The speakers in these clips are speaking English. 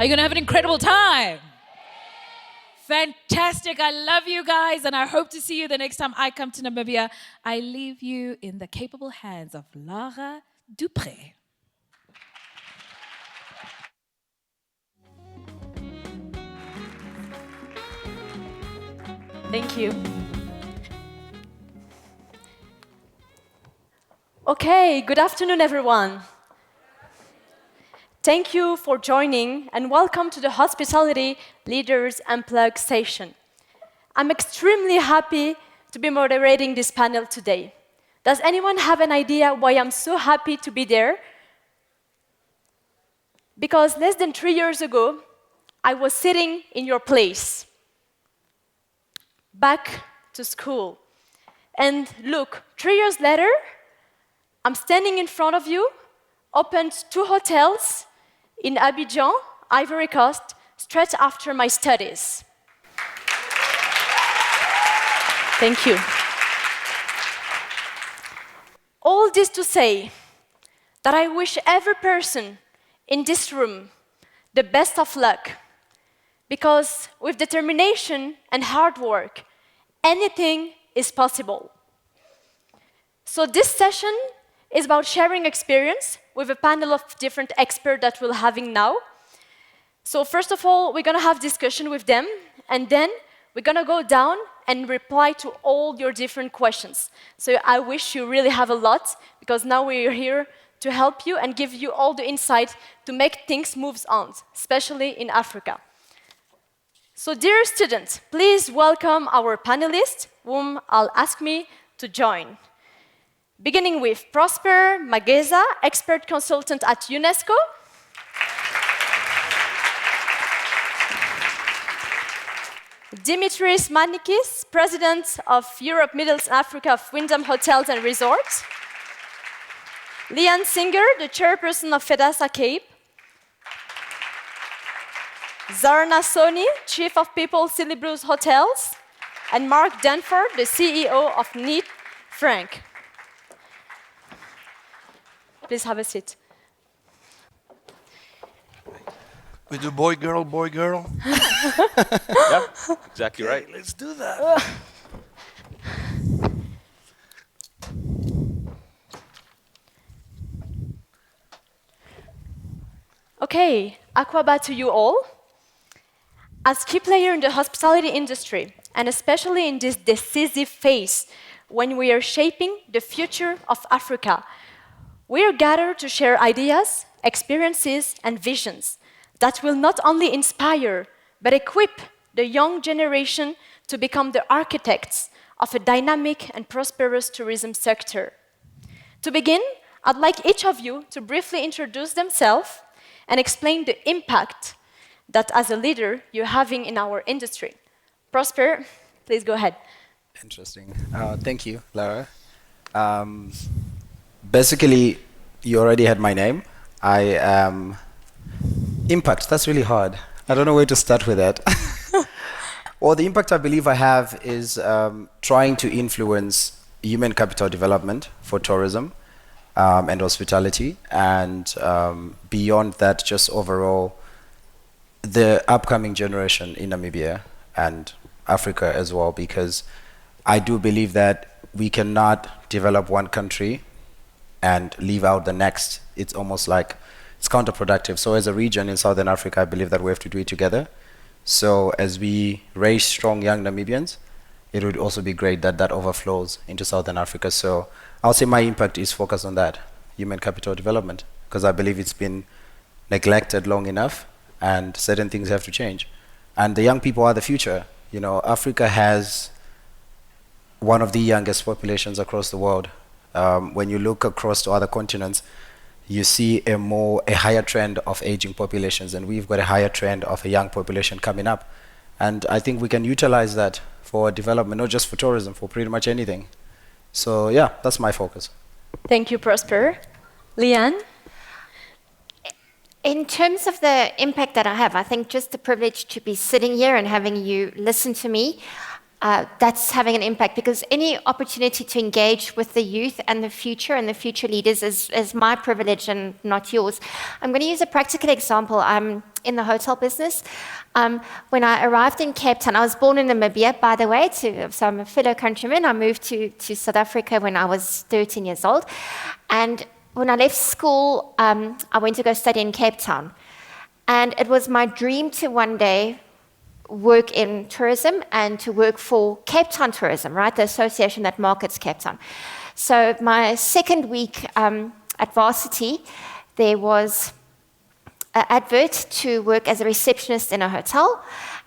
Are you going to have an incredible time? Fantastic. I love you guys, and I hope to see you the next time I come to Namibia. I leave you in the capable hands of Lara Dupre. Thank you. Okay, good afternoon, everyone. Thank you for joining, and welcome to the Hospitality Leaders Unplugged session. I'm extremely happy to be moderating this panel today. Does anyone have an idea why I'm so happy to be there? Because less than 3 years ago, I was sitting in your place, back to school. And look, 3 years later, I'm standing in front of you, opened 2 hotels in Abidjan, Ivory Coast, straight after my studies. Thank you. All this to say that I wish every person in this room the best of luck, because with determination and hard work, anything is possible. So this session is about sharing experience with a panel of different experts that we're having now. So first of all, we're going to have discussion with them, and then we're going to go down and reply to all your different questions. So I wish you really have a lot, because now we're here to help you and give you all the insight to make things move on, especially in Africa. So dear students, please welcome our panelists, whom I'll ask me to join. Beginning with Prosper Mageza, expert consultant at UNESCO. Dimitris Manikis, president of Europe, Middle East, Africa of Wyndham Hotels and Resorts. Liane Singer, the chairperson of FEDHASA Cape. Zarna Soni, chief of people, CityBlue Hotels. And Mark Dunford, the CEO of Neat Frank. Please have a seat. We do boy, girl, boy, girl. Yeah, exactly right. Let's do that. Okay, Akwaba to you all. As key player in the hospitality industry, and especially in this decisive phase when we are shaping the future of Africa, we are gathered to share ideas, experiences, and visions that will not only inspire, but equip the young generation to become the architects of a dynamic and prosperous tourism sector. To begin, I'd like each of you to briefly introduce themselves and explain the impact that as a leader you're having in our industry. Prosper, please go ahead. Interesting. Thank you, Lara. Basically, you already had my name. I am impact. That's really hard. I don't know where to start with that. Well, the impact I believe I have is trying to influence human capital development for tourism and hospitality, and beyond that, just overall the upcoming generation in Namibia and Africa as well, because I do believe that we cannot develop one country and leave out the next. It's almost like it's counterproductive. So as a region in Southern Africa, I believe that we have to do it together. So as we raise strong young Namibians, it would also be great that that overflows into Southern Africa. So I'll say my impact is focused on that, human capital development, because I believe it's been neglected long enough and certain things have to change. And the young people are the future. You know, Africa has one of the youngest populations across the world. When you look across to other continents, you see a higher trend of aging populations, and we've got a higher trend of a young population coming up. And I think we can utilize that for development, not just for tourism, for pretty much anything. So yeah, that's my focus. Thank you, Prosper. Liane? In terms of the impact that I have, I think just the privilege to be sitting here and having you listen to me, that's having an impact, because any opportunity to engage with the youth and the future leaders is my privilege and not yours. I'm going to use a practical example. in the hotel business. When I arrived in Cape Town, I was born in Namibia, by the way, so I'm a fellow countryman. I moved to South Africa when I was 13 years old. And when I left school, I went to go study in Cape Town. And it was my dream to one day work in tourism and to work for Cape Town Tourism, right? The association that markets Cape Town. So my second week at varsity, there was an advert to work as a receptionist in a hotel,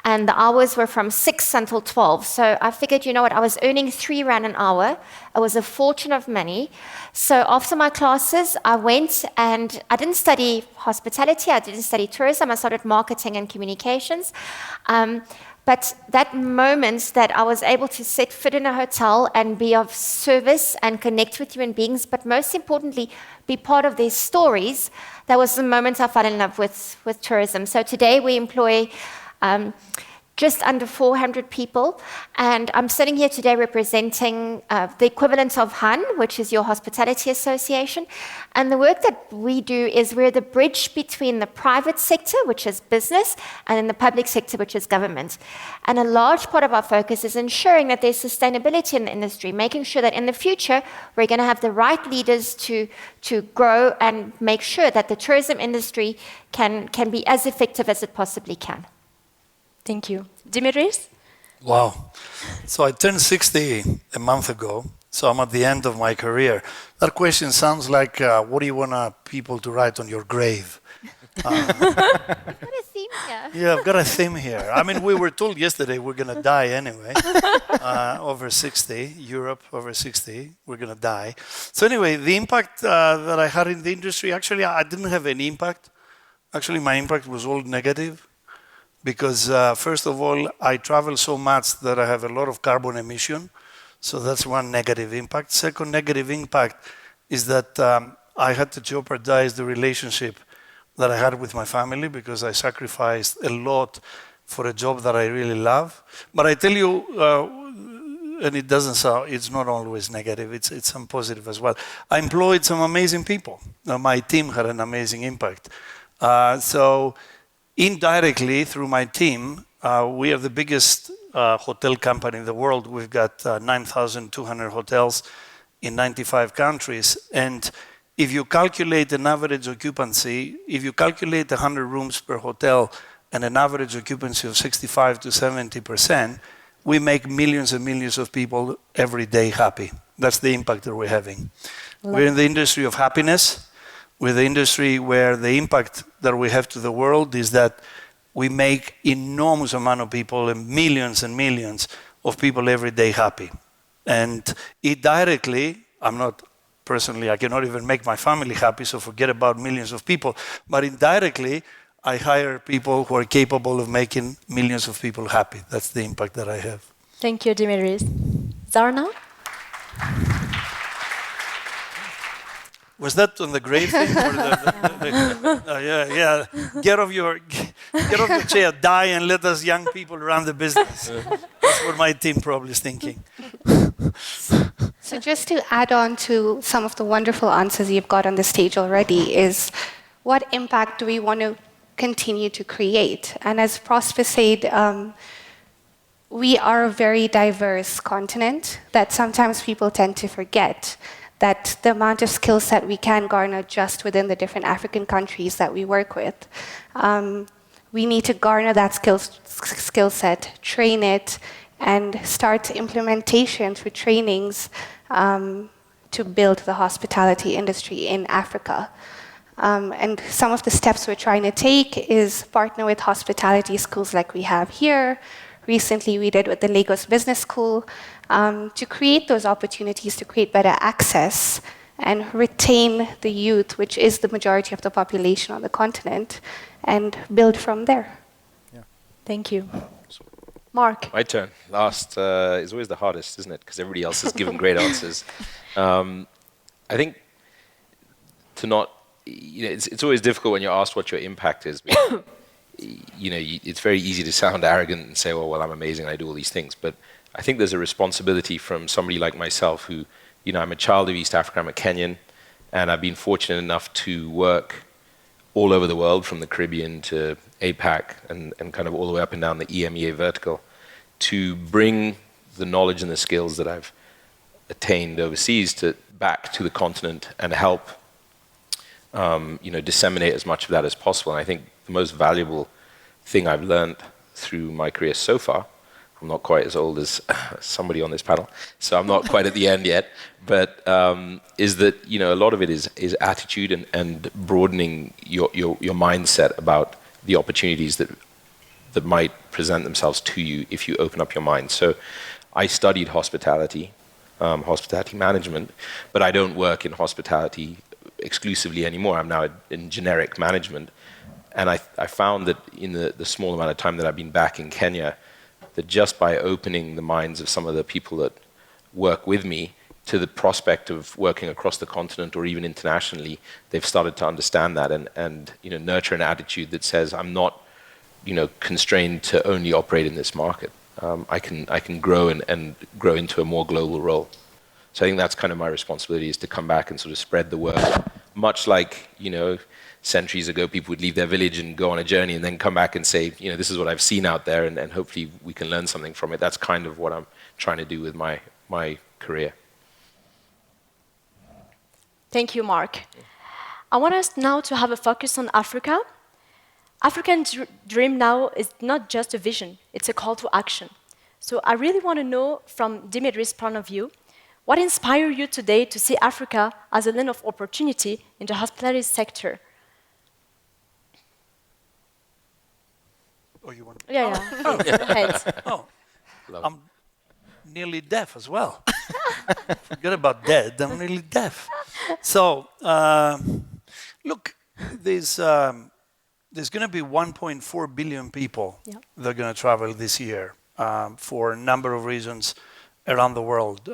and the hours were from 6 until 12. So I figured, you know what, I was earning 3 rand an hour. It was a fortune of money. So after my classes, I went and I didn't study hospitality, I didn't study tourism, I started marketing and communications. But that moment that I was able to set foot in a hotel and be of service and connect with human beings, but most importantly, be part of their stories, that was the moment I fell in love with tourism. So today we employ just under 400 people, and I'm sitting here today representing the equivalent of HUN, which is your hospitality association. And the work that we do is we're the bridge between the private sector, which is business, and then the public sector, which is government. And a large part of our focus is ensuring that there's sustainability in the industry, making sure that in the future we're going to have the right leaders to grow and make sure that the tourism industry can be as effective as it possibly can. Thank you. Dimitris? Wow. So I turned 60 a month ago, so I'm at the end of my career. That question sounds like, what do you want people to write on your grave? You've got a theme here. Yeah, I've got a theme here. I mean, we were told yesterday we're going to die anyway. Over 60, Europe over 60, we're going to die. So anyway, the impact that I had in the industry, actually, I didn't have any impact. Actually, my impact was all negative. Because first of all, I travel so much that I have a lot of carbon emission. So that's one negative impact. Second negative impact is that I had to jeopardize the relationship that I had with my family because I sacrificed a lot for a job that I really love. But I tell you, and it doesn't sound, it's not always negative, it's some positive as well. I employed some amazing people. My team had an amazing impact. So indirectly, through my team, we are the biggest hotel company in the world. We've got 9,200 hotels in 95 countries. And if you calculate an average occupancy, if you calculate 100 rooms per hotel and an average occupancy of 65 to 70%, we make millions and millions of people every day happy. That's the impact that we're having. We're in the industry of happiness. We're the industry where the impact that we have to the world is that we make enormous amount of people and millions of people every day happy. And indirectly, I'm not personally, I cannot even make my family happy, so forget about millions of people. But indirectly, I hire people who are capable of making millions of people happy. That's the impact that I have. Thank you, Dimitris. Zarna? Was that on the grave thing? Or yeah. Get off your chair, die, and let us young people run the business. That's what my team probably is thinking. So just to add on to some of the wonderful answers you've got on the stage already is, what impact do we want to continue to create? And as Prosper said, we are a very diverse continent that sometimes people tend to forget, that the amount of skill set we can garner just within the different African countries that we work with. We need to garner that skill set, train it, and start implementation through trainings to build the hospitality industry in Africa. And some of the steps we're trying to take is partner with hospitality schools like we have here. Recently, we did with the Lagos Business School to create those opportunities to create better access and retain the youth, which is the majority of the population on the continent, and build from there. Yeah. Thank you. Mark. My turn. Last is always the hardest, isn't it? Because everybody else has given great answers. I think to not, it's always difficult when you're asked what your impact is. It's very easy to sound arrogant and say, well, I'm amazing, I do all these things. But I think there's a responsibility from somebody like myself who, I'm a child of East Africa, I'm a Kenyan, and I've been fortunate enough to work all over the world, from the Caribbean to APAC and kind of all the way up and down the EMEA vertical, to bring the knowledge and the skills that I've attained overseas back to the continent and help disseminate as much of that as possible. And I think the most valuable thing I've learned through my career so far, I'm not quite as old as somebody on this panel, so I'm not quite at the end yet, but is that a lot of it is attitude and broadening your mindset about the opportunities that might present themselves to you if you open up your mind. So I studied hospitality management, but I don't work in hospitality exclusively anymore. I'm now in generic management. And I found that in the small amount of time that I've been back in Kenya, that just by opening the minds of some of the people that work with me to the prospect of working across the continent or even internationally, they've started to understand that and nurture an attitude that says, I'm not constrained to only operate in this market. I can grow and grow into a more global role. So I think that's kind of my responsibility, is to come back and sort of spread the word, much like centuries ago, people would leave their village and go on a journey and then come back and say, this is what I've seen out there, and hopefully we can learn something from it. That's kind of what I'm trying to do with my career. Thank you, Mark. I want us now to have a focus on Africa. African dream now is not just a vision, it's a call to action. So I really want to know, from Dimitris' point of view, what inspired you today to see Africa as a land of opportunity in the hospitality sector? Oh, you want? Yeah. Oh, go ahead. Oh, I'm nearly deaf as well. Forget about dead, I'm nearly deaf. So, look, there's going to be 1.4 billion people that are going to travel this year for a number of reasons around the world.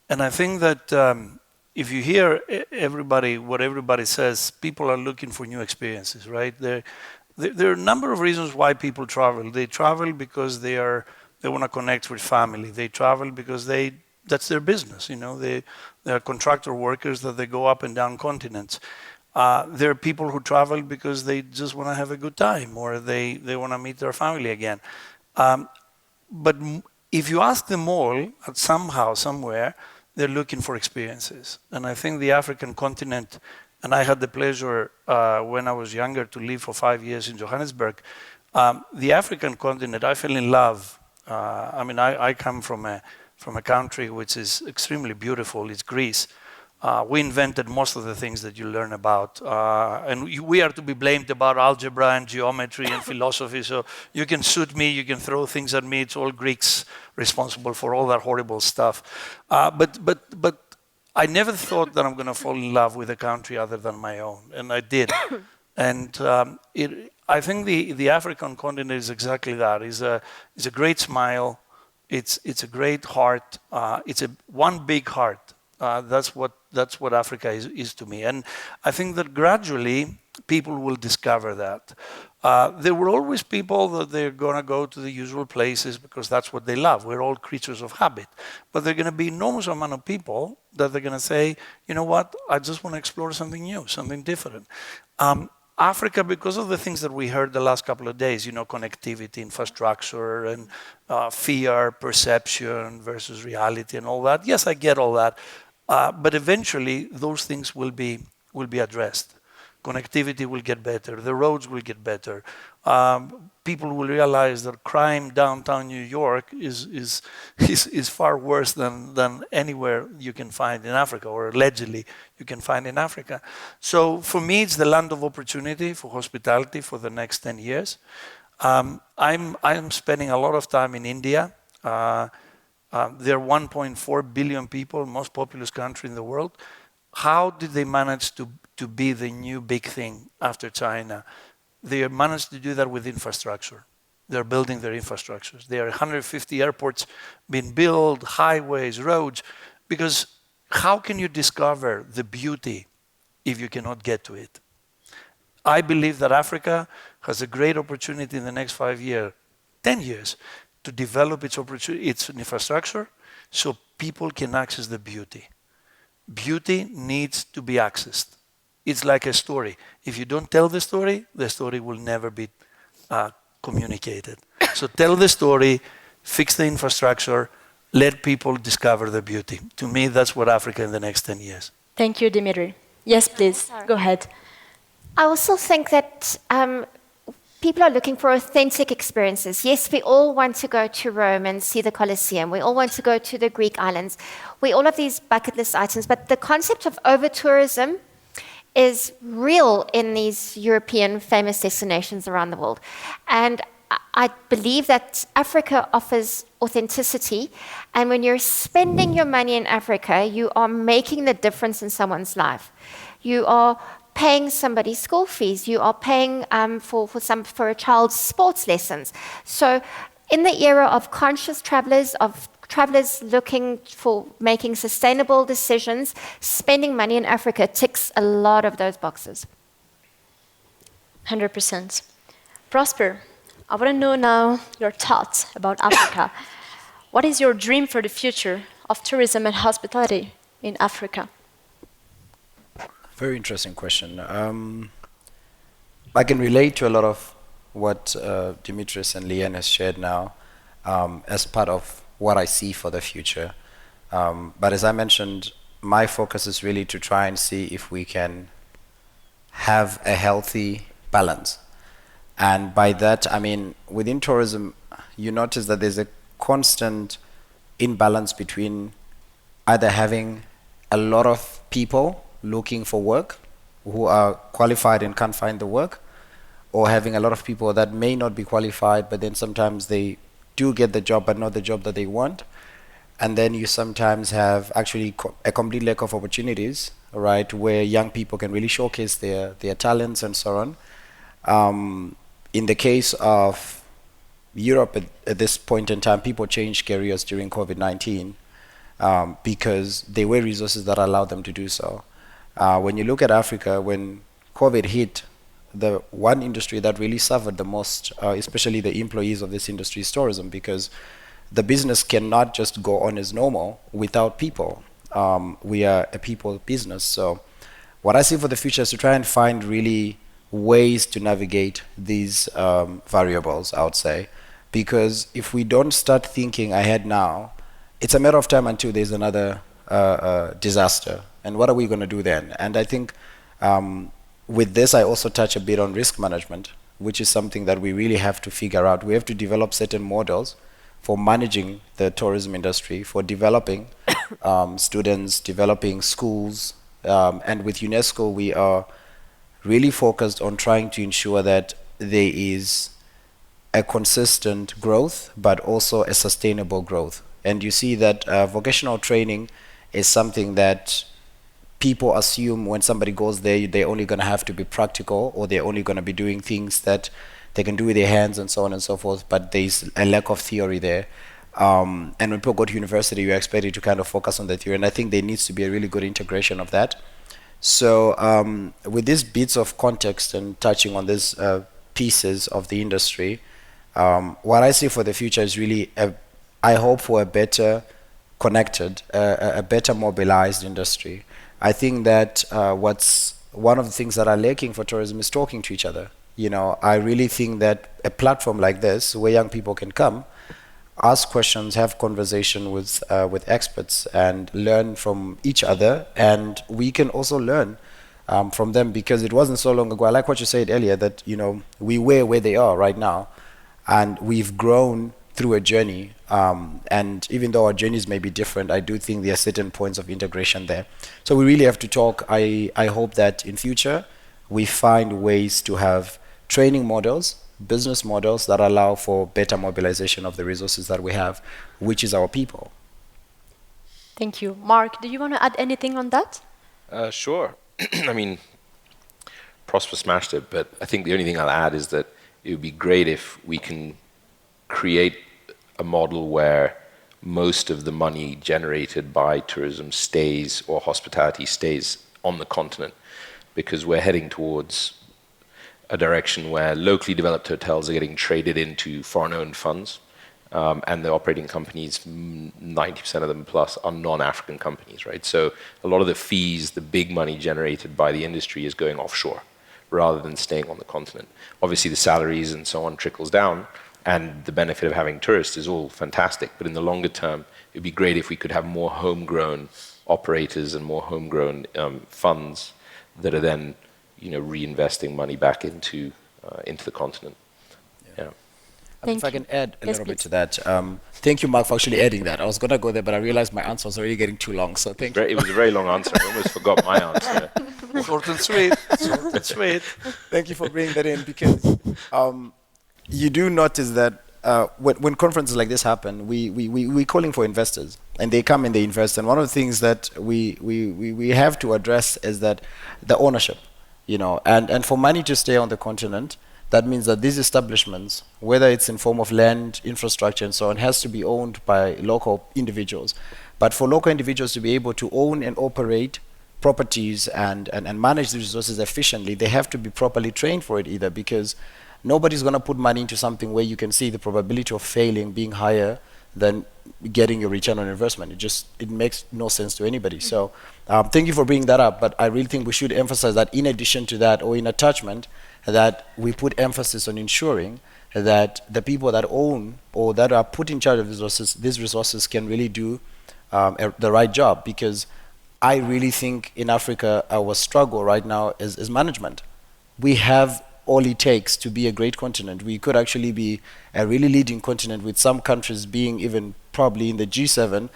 And I think that if you hear what everybody says, people are looking for new experiences, right? There are a number of reasons why people travel. They travel because they want to connect with family. They travel because that's their business. They are contractor workers that they go up and down continents. There are people who travel because they just want to have a good time, or they want to meet their family again. But if you ask them all, somehow, somewhere, they're looking for experiences. And I think the African continent, and I had the pleasure when I was younger to live for 5 years in Johannesburg. The African continent, I fell in love. I come from a country which is extremely beautiful. It's Greece. We invented most of the things that you learn about. And we are to be blamed about algebra and geometry and philosophy. So you can shoot me, you can throw things at me. It's all Greeks responsible for all that horrible stuff. But I never thought that I'm going to fall in love with a country other than my own. And I did. And I think the African continent is exactly that. It's a great smile. It's a great heart. It's one big heart. That's what Africa is to me. And I think that gradually people will discover that. There were always people that they're going to go to the usual places because that's what they love. We're all creatures of habit. But there are going to be enormous amount of people that they're going to say, you know what, I just want to explore something new, something different. Africa, because of the things that we heard the last couple of days, connectivity, infrastructure, and fear, perception versus reality and all that. Yes, I get all that. But eventually, those things will be addressed. Connectivity will get better. The roads will get better. People will realize that crime downtown New York is far worse than anywhere you can find in Africa, or allegedly you can find in Africa. So for me, it's the land of opportunity for hospitality for the next 10 years. I'm spending a lot of time in India. There are 1.4 billion people, most populous country in the world. How did they manage to be the new big thing after China? They managed to do that with infrastructure. They're building their infrastructures. There are 150 airports being built, highways, roads, because how can you discover the beauty if you cannot get to it? I believe that Africa has a great opportunity in the next 5 years, 10 years, to develop its infrastructure so people can access the beauty. Beauty needs to be accessed. it's like a story. If you don't tell the story will never be communicated. So tell the story, fix the infrastructure, let people discover the beauty. To me, that's what Africa in the next 10 years. Thank you, Dimitri. Yes, please, go ahead. I also think that people are looking for authentic experiences. Yes, we all want to go to Rome and see the Colosseum. We all want to go to the Greek islands. We all have these bucket list items, but the concept of over-tourism is real in these European famous destinations around the world. And I believe that Africa offers authenticity, and when you're spending your money in Africa, you are making the difference in someone's life. You are paying somebody's school fees. You are paying for a child's sports lessons. So in the era of conscious travelers, of travelers looking for making sustainable decisions, spending money in Africa ticks a lot of those boxes. 100%. Prosper, I want to know now your thoughts about Africa. What is your dream for the future of tourism and hospitality in Africa? Very interesting question. I can relate to a lot of what Dimitris and Leanne has shared now as part of what I see for the future. But as I mentioned, my focus is really to try and see if we can have a healthy balance. And by that, I mean, within tourism, you notice that there's a constant imbalance between either having a lot of people looking for work who are qualified and can't find the work, or having a lot of people that may not be qualified, but then sometimes they do get the job, but not the job that they want. And then you sometimes have actually a complete lack of opportunities, right, where young people can really showcase their talents and so on. In the case of Europe at this point in time, people changed careers during COVID-19 because there were resources that allowed them to do so. When you look at Africa, when COVID hit, the one industry that really suffered the most, especially the employees of this industry, is tourism, because the business cannot just go on as normal without people. We are a people business. So what I see for the future is to try and find really ways to navigate these variables, I would say, because if we don't start thinking ahead now, it's a matter of time until there's another disaster. And what are we going to do then? And I think with this, I also touch a bit on risk management, which is something that we really have to figure out. We have to develop certain models for managing the tourism industry, for developing students, developing schools. And with UNESCO, we are really focused on trying to ensure that there is a consistent growth, but also a sustainable growth. And you see that vocational training is something that people assume when somebody goes there, they're only going to have to be practical, or they're only going to be doing things that they can do with their hands and so on and so forth, but there's a lack of theory there. And when people go to university, you're expected to kind of focus on the theory, and I think there needs to be a really good integration of that. So with these bits of context and touching on these pieces of the industry, what I see for the future is really, I hope for a better connected, a better mobilized industry. I think that what's one of the things that are lacking for tourism is talking to each other. You know, I really think that a platform like this, where young people can come, ask questions, have conversation with experts, and learn from each other, and we can also learn from them, because it wasn't so long ago. I like what you said earlier, that we were where they are right now, and we've grown through a journey. And even though our journeys may be different, I do think there are certain points of integration there. So we really have to talk. I hope that in future we find ways to have training models, business models that allow for better mobilization of the resources that we have, which is our people. Thank you. Mark, do you want to add anything on that? Sure. I mean, Prosper smashed it, but I think the only thing I'll add is that it would be great if we can create a model where most of the money generated by tourism stays, or hospitality stays, on the continent, because we're heading towards a direction where locally developed hotels are getting traded into foreign-owned funds, and the operating companies, 90% of them plus, are non-African companies, right? So a lot of the fees, the big money generated by the industry is going offshore rather than staying on the continent. Obviously, the salaries and so on trickles down, and the benefit of having tourists is all fantastic. But in the longer term, it would be great if we could have more homegrown operators and more homegrown funds that are then, reinvesting money back into the continent. Yeah. If I can add a little bit to that. Thank you, Mark, for actually adding that. I was going to go there, but I realized my answer was already getting too long, so thank you. It was a very long answer. I almost forgot my answer. Short and sweet. Short and sweet. Thank you for bringing that in, because you do notice that when conferences like this happen, we're calling for investors, and they come and they invest. And one of the things that we have to address is that the ownership, and for money to stay on the continent, that means that these establishments, whether it's in form of land, infrastructure, and so on, has to be owned by local individuals. But for local individuals to be able to own and operate properties and manage the resources efficiently, they have to be properly trained for it either, because nobody's going to put money into something where you can see the probability of failing being higher than getting your return on investment. It makes no sense to anybody. So thank you for bringing that up, but I really think we should emphasize that in addition to that, or in attachment, that we put emphasis on ensuring that the people that own or that are put in charge of these resources can really do the right job. Because I really think in Africa, our struggle right now is management. We have all it takes to be a great continent. We could actually be a really leading continent, with some countries being even probably in the G7.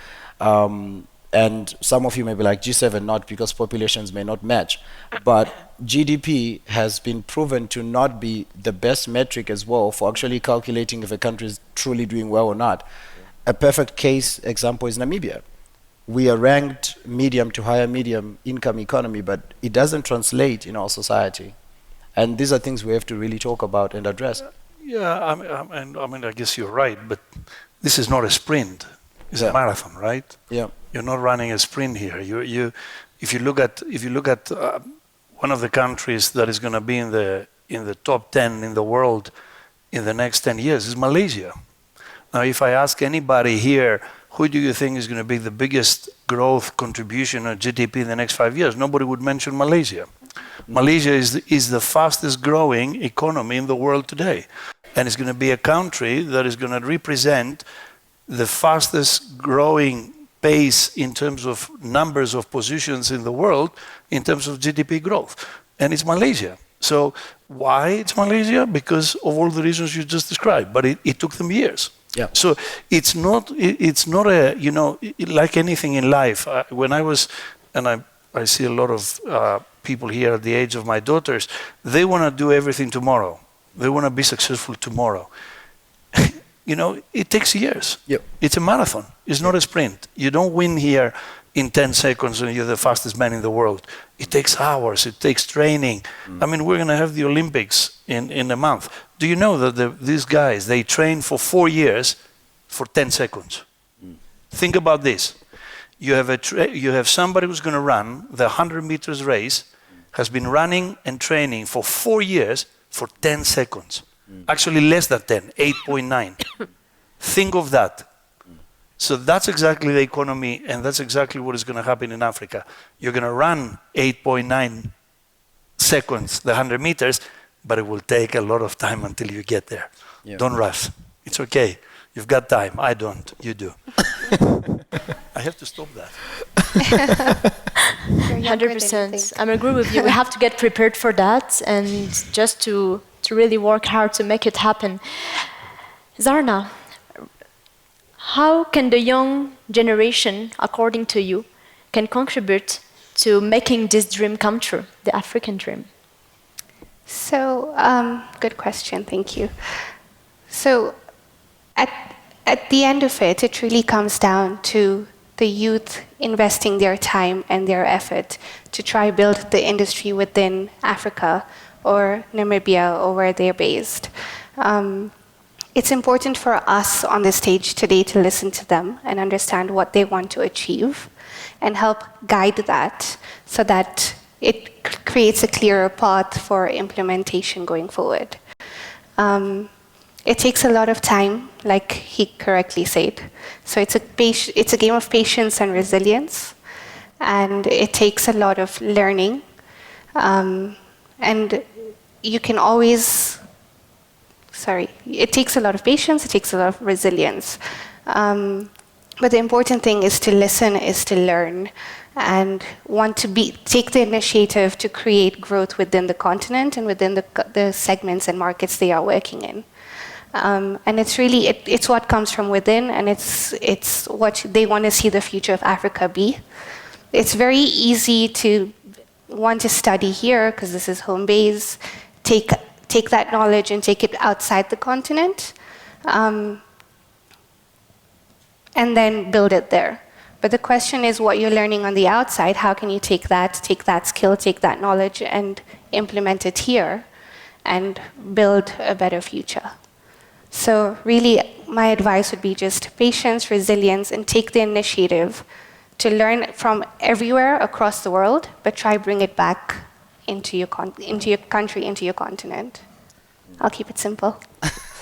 And some of you may be like, G7 not, because populations may not match. But GDP has been proven to not be the best metric as well for actually calculating if a country is truly doing well or not. A perfect case example is Namibia. We are ranked medium to higher medium income economy, but it doesn't translate in our society. And these are things we have to really talk about and address. Yeah, I mean, I guess you're right, but this is not a sprint. It's a marathon, right? Yeah. You're not running a sprint here. If you look at one of the countries that is going to be in the top 10 in the world in the next 10 years is Malaysia. Now, if I ask anybody here, who do you think is going to be the biggest growth contribution of GDP in the next 5 years? Nobody would mention Malaysia. Malaysia is the fastest growing economy in the world today. And it's going to be a country that is going to represent the fastest growing pace in terms of numbers of positions in the world, in terms of GDP growth. And it's Malaysia. So why it's Malaysia? Because of all the reasons you just described, but it took them years. Yeah. So it's not a, like anything in life. When I was, and I see a lot of people here at the age of my daughters, they want to do everything tomorrow. They want to be successful tomorrow. It takes years. Yep. It's a marathon. It's not a sprint. You don't win here in 10 seconds and you're the fastest man in the world. It takes hours. It takes training. I mean, we're going to have the Olympics in a month. Do you know that these guys, they train for 4 years for 10 seconds? Think about this. You have somebody who's going to run the 100 meters race, has been running and training for 4 years for 10 seconds. Actually less than 10, 8.9. Think of that. So that's exactly the economy, and that's exactly what is going to happen in Africa. You're going to run 8.9 seconds, the 100 meters, but it will take a lot of time until you get there. Yeah. Don't rush. It's okay. You've got time. I don't. You do. I have to stop that. 100%. I'm agree with you. We have to get prepared for that, and just to really work hard to make it happen. Zarna, how can the young generation, according to you, can contribute to making this dream come true, the African dream? So, good question, thank you. So, at the end of it, it really comes down to the youth investing their time and their effort to try build the industry within Africa or Namibia or where they're based. It's important for us on the stage today to listen to them and understand what they want to achieve and help guide that so that it creates a clearer path for implementation going forward. It takes a lot of time, like he correctly said. So it's a game of patience and resilience, and it takes a lot of learning. And you can always, it takes a lot of patience, it takes a lot of resilience. But the important thing is to listen, is to learn, and take the initiative to create growth within the continent and within the segments and markets they are working in. And it's really, it's what comes from within, and it's what they want to see the future of Africa be. It's very easy to want to study here, because this is home base, take that knowledge and take it outside the continent, and then build it there. But the question is what you're learning on the outside, how can you take that skill, take that knowledge, and implement it here, and build a better future. So really, my advice would be just patience, resilience, and take the initiative to learn from everywhere across the world, but try bring it back into your country, into your continent. I'll keep it simple.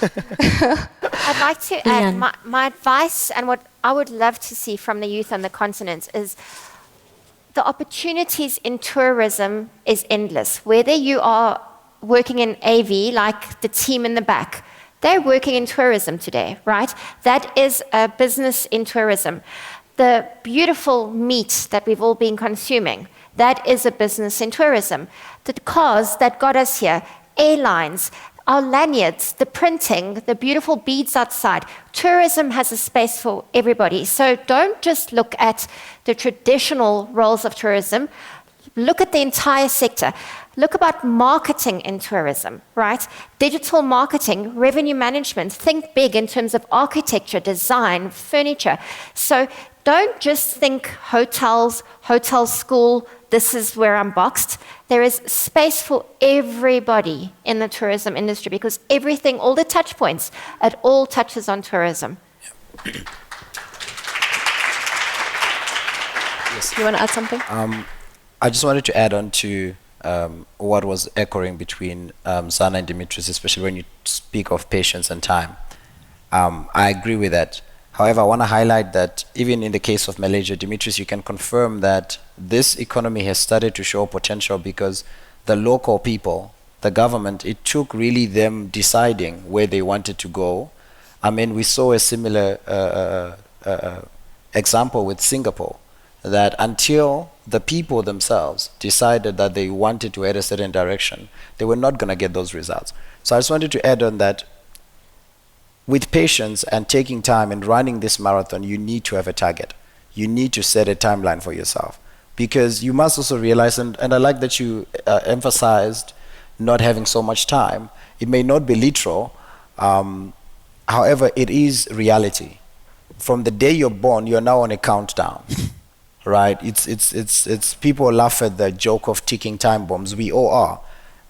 I'd like to add my advice, and what I would love to see from the youth on the continent is the opportunities in tourism is endless. Whether you are working in AV, like the team in the back, they're working in tourism today, right? That is a business in tourism. The beautiful meat that we've all been consuming, that is a business in tourism. The cars that got us here, airlines, our lanyards, the printing, the beautiful beads outside. Tourism has a space for everybody. So don't just look at the traditional roles of tourism. Look at the entire sector. Look about marketing in tourism, right? Digital marketing, revenue management. Think big in terms of architecture, design, furniture. So don't just think hotels, hotel school, this is where I'm boxed. There is space for everybody in the tourism industry, because everything, all the touch points, it all touches on tourism. Yes. You want to add something? I just wanted to add on to what was echoing between Zarna and Dimitris, especially when you speak of patience and time. I agree with that. However, I want to highlight that even in the case of Malaysia, Dimitris, you can confirm that this economy has started to show potential because the local people, the government, it took really them deciding where they wanted to go. I mean, we saw a similar example with Singapore, that until the people themselves decided that they wanted to head a certain direction, they were not going to get those results. So I just wanted to add on that with patience and taking time and running this marathon, you need to have a target. You need to set a timeline for yourself, because you must also realize, and I like that you emphasized not having so much time. It may not be literal, however, it is reality. From the day you're born, you're now on a countdown. Right? It's people laugh at the joke of ticking time bombs. We all are.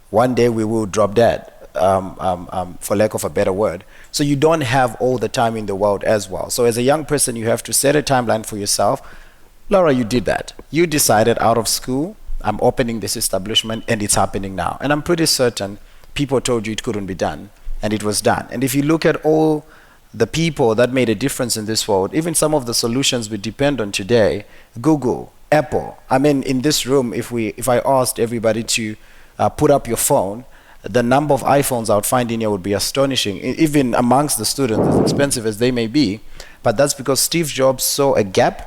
One day we will drop dead, for lack of a better word. So you don't have all the time in the world as well. So as a young person, you have to set a timeline for yourself. Lara, you did that. You decided out of school, I'm opening this establishment, and it's happening now. And I'm pretty certain people told you it couldn't be done, and it was done. And if you look at all the people that made a difference in this world, even some of the solutions we depend on today, Google, Apple. I mean, in this room, if I asked everybody to put up your phone, the number of iPhones I would find in here would be astonishing, even amongst the students, as expensive as they may be. But that's because Steve Jobs saw a gap,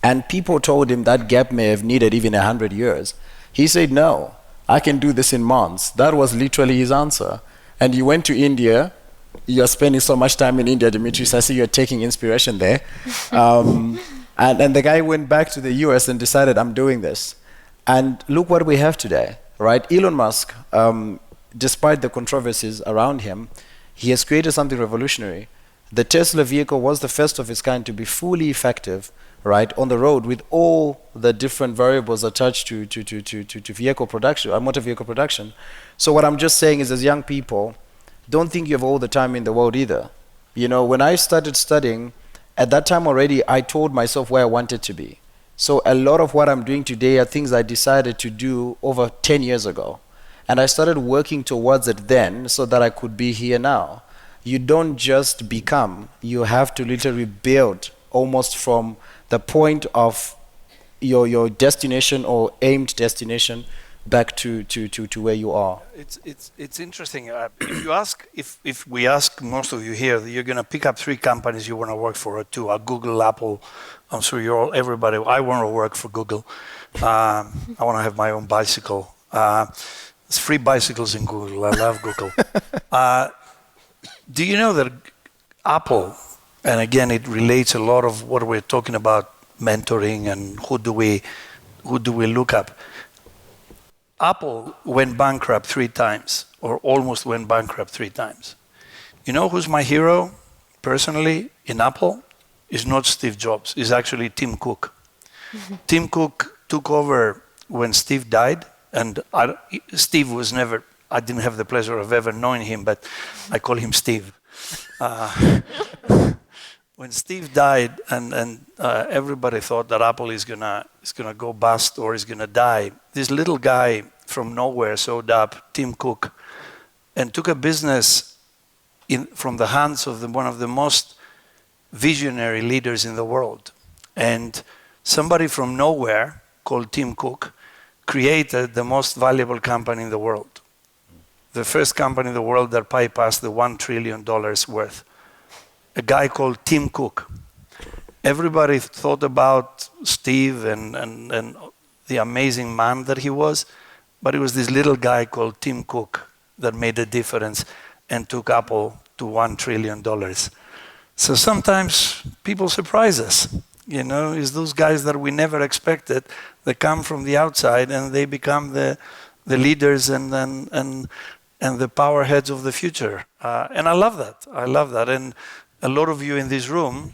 and people told him that gap may have needed even 100 years. He said, no, I can do this in months. That was literally his answer. And he went to India. You're spending so much time in India, Dimitris. I see you're taking inspiration there. And the guy went back to the US and decided, I'm doing this. And look what we have today, right? Elon Musk, despite the controversies around him, he has created something revolutionary. The Tesla vehicle was the first of its kind to be fully effective, right, on the road with all the different variables attached to vehicle production, motor vehicle production. So what I'm just saying is, as young people, don't think you have all the time in the world either. You know, when I started studying, at that time already, I told myself where I wanted to be. So a lot of what I'm doing today are things I decided to do over 10 years ago. And I started working towards it then so that I could be here now. you don't just become, you have to literally build almost from the point of your destination or aimed destination back to where you are. It's interesting. If we ask most of you here, you're going to pick up 3 companies you want to work for, or 2, Google, Apple. I'm sure everybody. I want to work for Google. I want to have my own bicycle. There's free bicycles in Google. I love Google. Do you know that Apple, and again, it relates a lot of what we're talking about, mentoring and who do we look up? Apple went bankrupt 3 times, or almost went bankrupt 3 times. You know who's my hero, personally, in Apple? Is not Steve Jobs, it's actually Tim Cook. Tim Cook took over when Steve died, and Steve was never, I didn't have the pleasure of ever knowing him, but I call him Steve. When Steve died, and everybody thought that Apple is gonna go bust or is gonna die, this little guy from nowhere showed up, Tim Cook, and took a business from the hands of one of the most visionary leaders in the world. And somebody from nowhere called Tim Cook created the most valuable company in the world. The first company in the world that bypassed the $1 trillion worth. A guy called Tim Cook. Everybody thought about Steve and the amazing man that he was, but it was this little guy called Tim Cook that made a difference and took Apple to $1 trillion. So sometimes people surprise us. You know, it's those guys that we never expected that come from the outside and they become the leaders and the power heads of the future. And I love that. I love that. And a lot of you in this room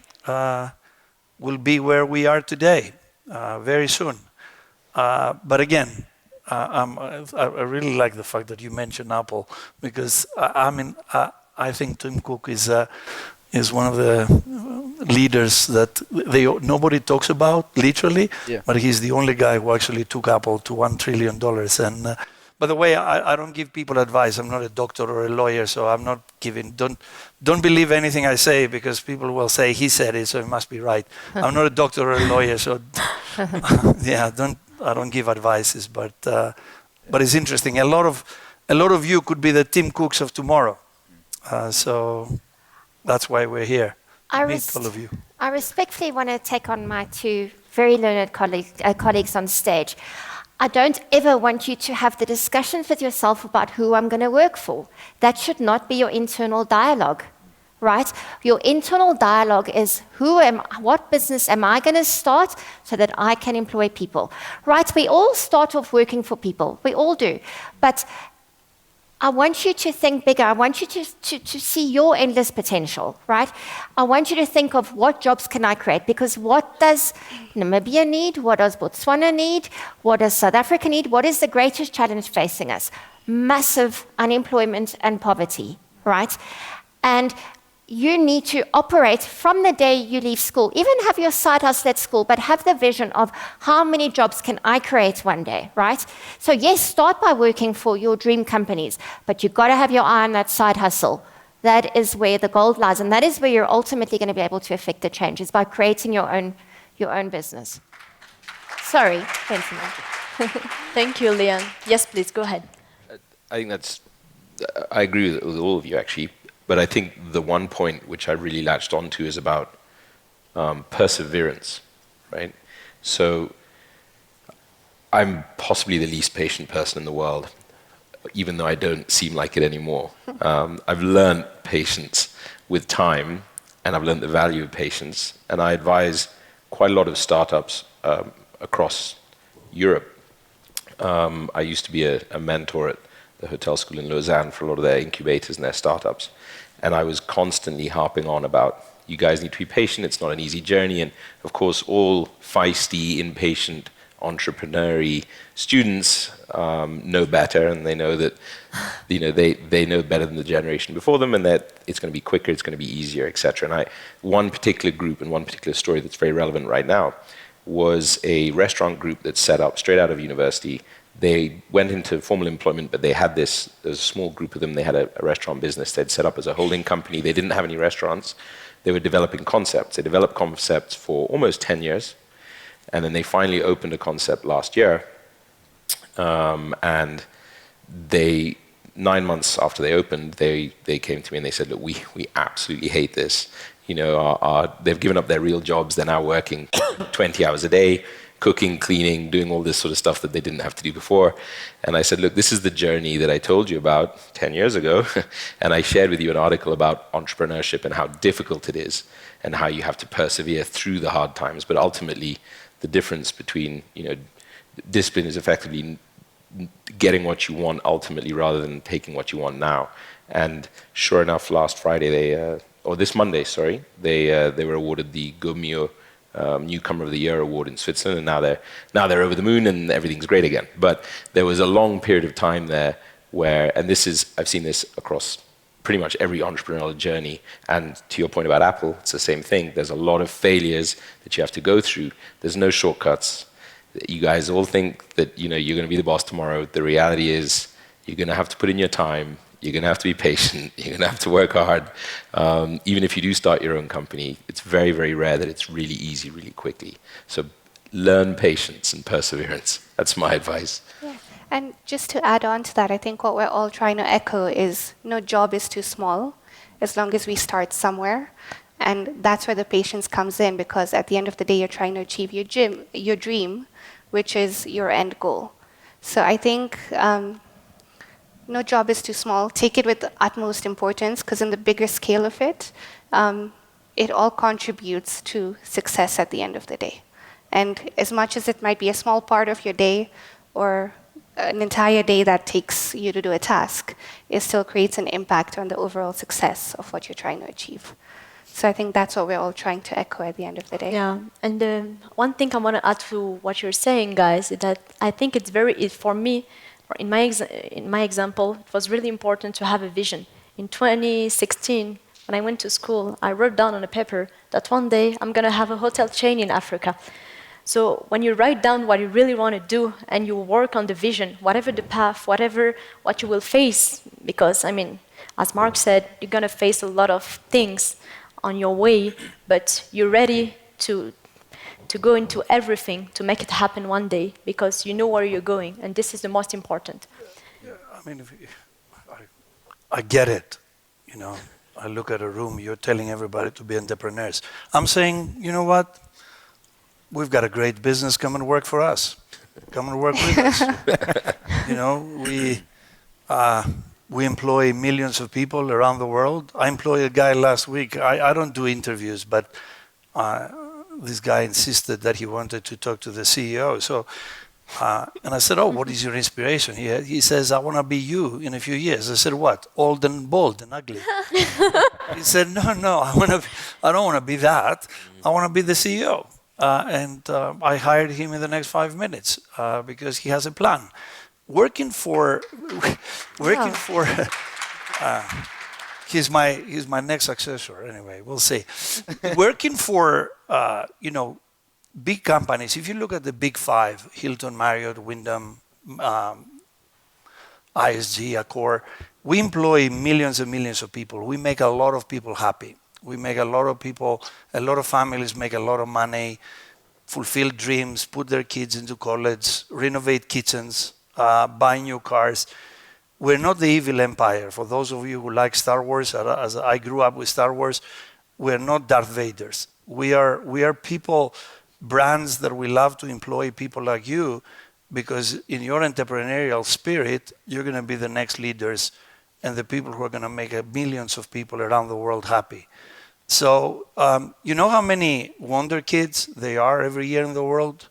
will be where we are today, very soon. But again, I really like the fact that you mentioned Apple, because I think Tim Cook is one of the leaders that nobody talks about, literally, but he's the only guy who actually took Apple to $1 trillion. And by the way, I don't give people advice. I'm not a doctor or a lawyer, so I'm not giving. Don't believe anything I say, because people will say he said it, so it must be right. I'm not a doctor or a lawyer, so yeah, I don't give advices. But it's interesting. A lot of you could be the Tim Cooks of tomorrow. So that's why we're here. Meet all of you. I respectfully want to take on my 2 very learned colleagues on stage. I don't ever want you to have the discussions with yourself about who I'm going to work for. That should not be your internal dialogue, right? Your internal dialogue is what business am I going to start so that I can employ people, right? We all start off working for people. We all do. But I want you to think bigger. I want you to see your endless potential, right? I want you to think of what jobs can I create, because what does Namibia need? What does Botswana need? What does South Africa need? What is the greatest challenge facing us? Massive unemployment and poverty, right? And you need to operate from the day you leave school. Even have your side hustle at school, but have the vision of how many jobs can I create one day, right? So yes, start by working for your dream companies, but you've got to have your eye on that side hustle. That is where the gold lies, and that is where you're ultimately going to be able to affect the changes, by creating your own business. Sorry, gentlemen. Thank you, Leon. Yes, please, go ahead. I think I agree with all of you, actually. But I think the one point which I really latched onto is about perseverance, right? So I'm possibly the least patient person in the world, even though I don't seem like it anymore. I've learned patience with time, and I've learned the value of patience. And I advise quite a lot of startups across Europe. I used to be a mentor at the hotel school in Lausanne for a lot of their incubators and their startups. And I was constantly harping on about, you guys need to be patient, it's not an easy journey. And of course, all feisty, impatient, entrepreneurial students know better, and they know that they know better than the generation before them, and that it's going to be quicker, it's going to be easier, etc. And one particular group and one particular story that's very relevant right now was a restaurant group that set up straight out of university They went into formal employment, but they had there's a small group of them, they had a restaurant business they'd set up as a holding company. They didn't have any restaurants. They were developing concepts. They developed concepts for almost 10 years. And then they finally opened a concept last year. And 9 months after they opened, they came to me and they said, look, we absolutely hate this. You know, they've given up their real jobs. They're now working 20 hours a day, cooking, cleaning, doing all this sort of stuff that they didn't have to do before. And I said, look, this is the journey that I told you about 10 years ago. And I shared with you an article about entrepreneurship and how difficult it is and how you have to persevere through the hard times. But ultimately, the difference between, you know, discipline is effectively getting what you want ultimately rather than taking what you want now. And sure enough, last Friday, this Monday, sorry, they were awarded the GoMio Newcomer of the Year award in Switzerland, and now they're over the moon and everything's great again. But there was a long period of time there where, and I've seen this across pretty much every entrepreneurial journey, and to your point about Apple, it's the same thing. There's a lot of failures that you have to go through. There's no shortcuts. You guys all think that, you know, you're going to be the boss tomorrow. The reality is you're going to have to put in your time. You're going to have to be patient. You're going to have to work hard. Even if you do start your own company, it's very, very rare that it's really easy, really quickly. So learn patience and perseverance. That's my advice. Yeah. And just to add on to that, I think what we're all trying to echo is no job is too small as long as we start somewhere. And that's where the patience comes in, because at the end of the day, you're trying to achieve your dream, which is your end goal. So I think no job is too small. Take it with the utmost importance, because in the bigger scale of it, it all contributes to success at the end of the day. And as much as it might be a small part of your day or an entire day that takes you to do a task, it still creates an impact on the overall success of what you're trying to achieve. So I think that's what we're all trying to echo at the end of the day. Yeah, and one thing I want to add to what you're saying, guys, is that I think it's for me, in my example, it was really important to have a vision. In 2016, when I went to school, I wrote down on a paper that one day I'm going to have a hotel chain in Africa. So when you write down what you really want to do and you work on the vision, whatever the path, what you will face, because, I mean, as Mark said, you're going to face a lot of things on your way, but you're ready to go into everything to make it happen one day, because you know where you're going, and this is the most important. Yeah, I mean, I get it. You know, I look at a room, you're telling everybody to be entrepreneurs. I'm saying, you know what? We've got a great business. Come and work for us. Come and work with us. You know, we employ millions of people around the world. I employed a guy last week. I don't do interviews, but this guy insisted that he wanted to talk to the CEO. So, and I said, "Oh, what is your inspiration?" He says, "I want to be you in a few years." I said, "What? Old and bald and ugly?" He said, "No, I don't want to be that. I want to be the CEO." And I hired him in the next 5 minutes because he has a plan. He's my next successor. Anyway, we'll see. Working for big companies. If you look at the big five: Hilton, Marriott, Wyndham, ISG, Accor, we employ millions and millions of people. We make a lot of people happy. We make a lot of families make a lot of money, fulfill dreams, put their kids into college, renovate kitchens, buy new cars. We're not the evil empire. For those of you who like Star Wars, as I grew up with Star Wars, we're not Darth Vaders. We are people, brands that we love to employ people like you, because in your entrepreneurial spirit, you're going to be the next leaders and the people who are going to make millions of people around the world happy. So, you know how many Wonder Kids there are every year in the world?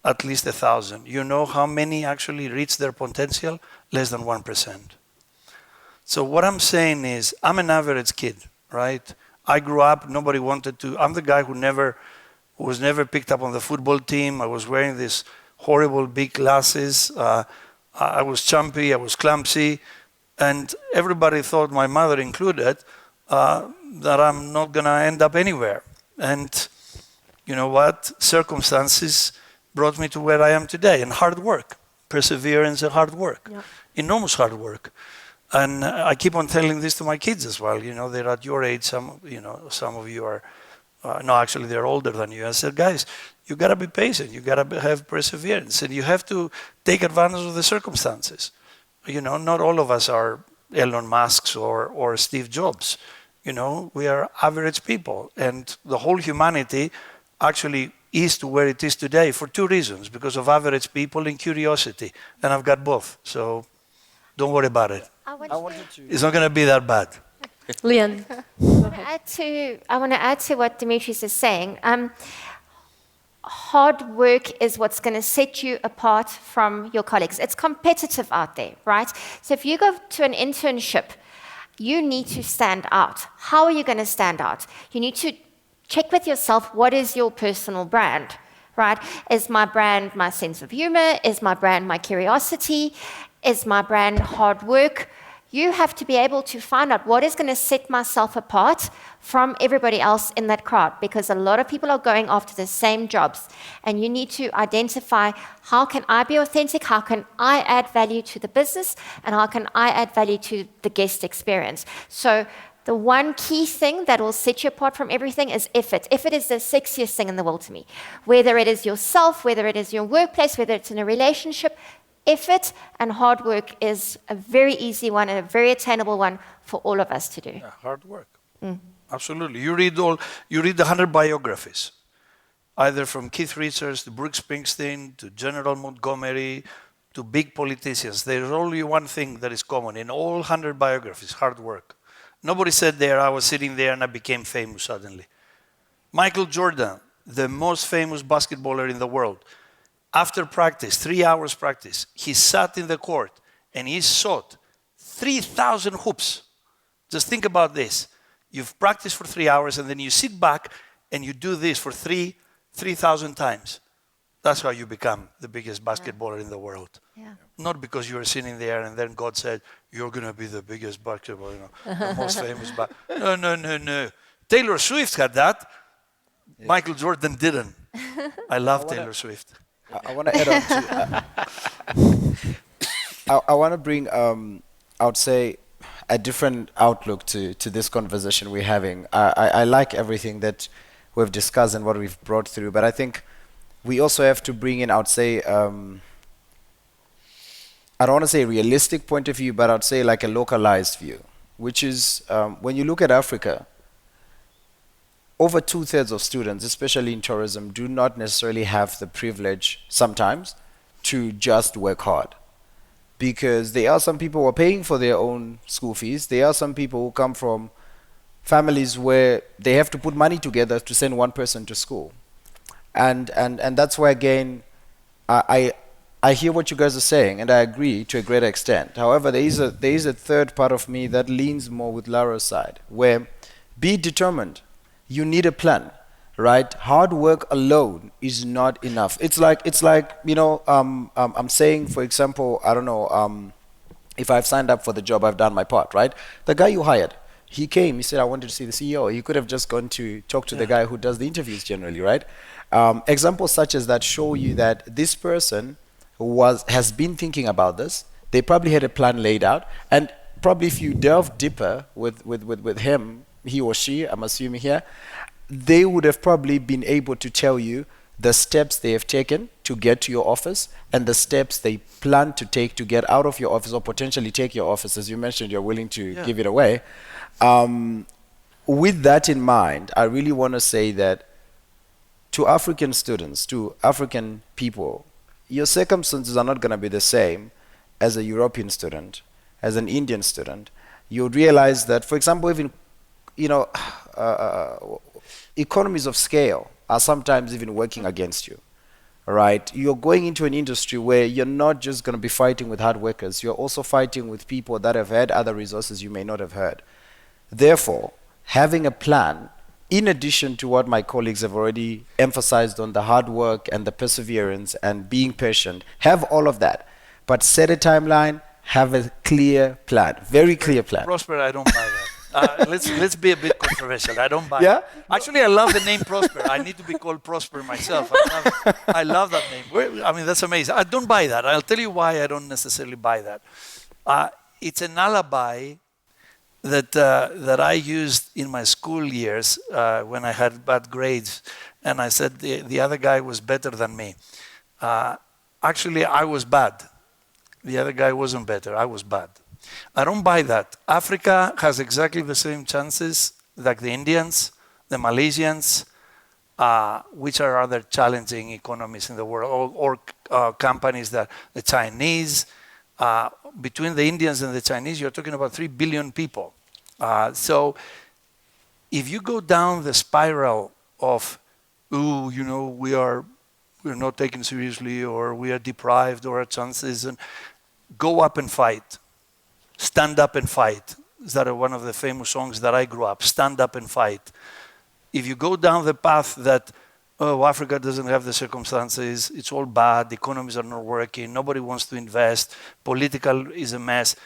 At least 1,000. You know how many actually reach their potential? Less than 1%. So what I'm saying is, I'm an average kid, right? I grew up, nobody wanted to, I'm the guy who was never picked up on the football team. I was wearing these horrible big glasses. I was chumpy, I was clumsy, and everybody thought, my mother included, that I'm not going to end up anywhere. And you know what? Circumstances brought me to where I am today, and hard work. perseverance and hard work, enormous hard work. And I keep on telling this to my kids as well. You know, they're at your age. Some of you are, no, actually they're older than you. I said, guys, you gotta be patient. You gotta have perseverance, and you have to take advantage of the circumstances. You know, not all of us are Elon Musks or Steve Jobs. You know, we are average people, and the whole humanity actually is to where it is today for two reasons: because of average people and curiosity. And I've got both, so don't worry about it. It's not going to be that bad. Leon. I want to add to what Dimitris is saying. Hard work is what's going to set you apart from your colleagues. It's competitive out there, right? So if you go to an internship, you need to stand out. How are you going to stand out? You need to check with yourself, what is your personal brand, right? Is my brand my sense of humor? Is my brand my curiosity? Is my brand hard work? You have to be able to find out what is going to set myself apart from everybody else in that crowd, because a lot of people are going after the same jobs, and you need to identify, how can I be authentic, how can I add value to the business, and how can I add value to the guest experience. So the one key thing that will set you apart from everything is effort. Effort is the sexiest thing in the world to me. Whether it is yourself, whether it is your workplace, whether it's in a relationship, effort and hard work is a very easy one and a very attainable one for all of us to do. Yeah, hard work. Absolutely. You read the 100 biographies, either from Keith Richards to Brooks Springsteen to General Montgomery to big politicians. There's only one thing that is common in all 100 biographies: hard work. Nobody said there, I was sitting there and I became famous suddenly. Michael Jordan, the most famous basketballer in the world, after practice, 3 hours practice, he sat in the court and he shot 3,000 hoops. Just think about this. You've practiced for 3 hours and then you sit back and you do this for 3,000 times. That's how you become the biggest basketballer in the world. Yeah. Not because you were sitting there and then God said, you're going to be the biggest basketballer, the most famous. No. Taylor Swift had that. Yeah. Michael Jordan didn't. I love Taylor Swift. I want to add on to. I want to bring, I would say, a different outlook to this conversation we're having. I like everything that we've discussed and what we've brought through, but I think we also have to bring in, I would say, I don't want to say a realistic point of view, but I would say like a localized view, which is when you look at Africa, over 2/3 of students, especially in tourism, do not necessarily have the privilege sometimes to just work hard. Because there are some people who are paying for their own school fees. There are some people who come from families where they have to put money together to send one person to school. And that's why, again, I hear what you guys are saying, and I agree to a great extent. However, there is a third part of me that leans more with Lara's side, where be determined. You need a plan, right? Hard work alone is not enough. It's like you know, I'm saying, for example, I don't know, if I've signed up for the job, I've done my part, right? The guy you hired, he came, he said, I wanted to see the CEO. He could have just gone to talk to the guy who does the interviews generally, right? Examples such as that show you that this person has been thinking about this. They probably had a plan laid out, and probably if you delve deeper with him, he or she, I'm assuming here, they would have probably been able to tell you the steps they have taken to get to your office and the steps they plan to take to get out of your office or potentially take your office. As you mentioned, you're willing to give it away. With that in mind, I really want to say that to African students, to African people, your circumstances are not going to be the same as a European student, as an Indian student. You would realize that, for example, even economies of scale are sometimes even working against you, right? You're going into an industry where you're not just going to be fighting with hard workers, you're also fighting with people that have had other resources you may not have had. Therefore, having a plan, in addition to what my colleagues have already emphasized on the hard work and the perseverance and being patient, have all of that, but set a timeline, have a clear plan, very clear plan. Prosper, I don't buy that. Let's be a bit controversial. I don't buy Yeah? it. Actually, I love the name Prosper. I need to be called Prosper myself. I love that name. I mean, that's amazing. I don't buy that. I'll tell you why I don't necessarily buy that. It's an alibi that I used in my school years when I had bad grades, and I said the other guy was better than me. Actually, I was bad. The other guy wasn't better. I was bad. I don't buy that. Africa has exactly the same chances like the Indians, the Malaysians, which are other challenging economies in the world, or companies that the Chinese. Between the Indians and the Chinese, you're talking about 3 billion people. So if you go down the spiral of, ooh, you know, we're not taken seriously, or we are deprived, or our chances, and go up and fight. Stand up and fight. Is that one of the famous songs that I grew up? Stand up and fight. If you go down the path that, oh, Africa doesn't have the circumstances, it's all bad, economies are not working, nobody wants to invest, political is a mess.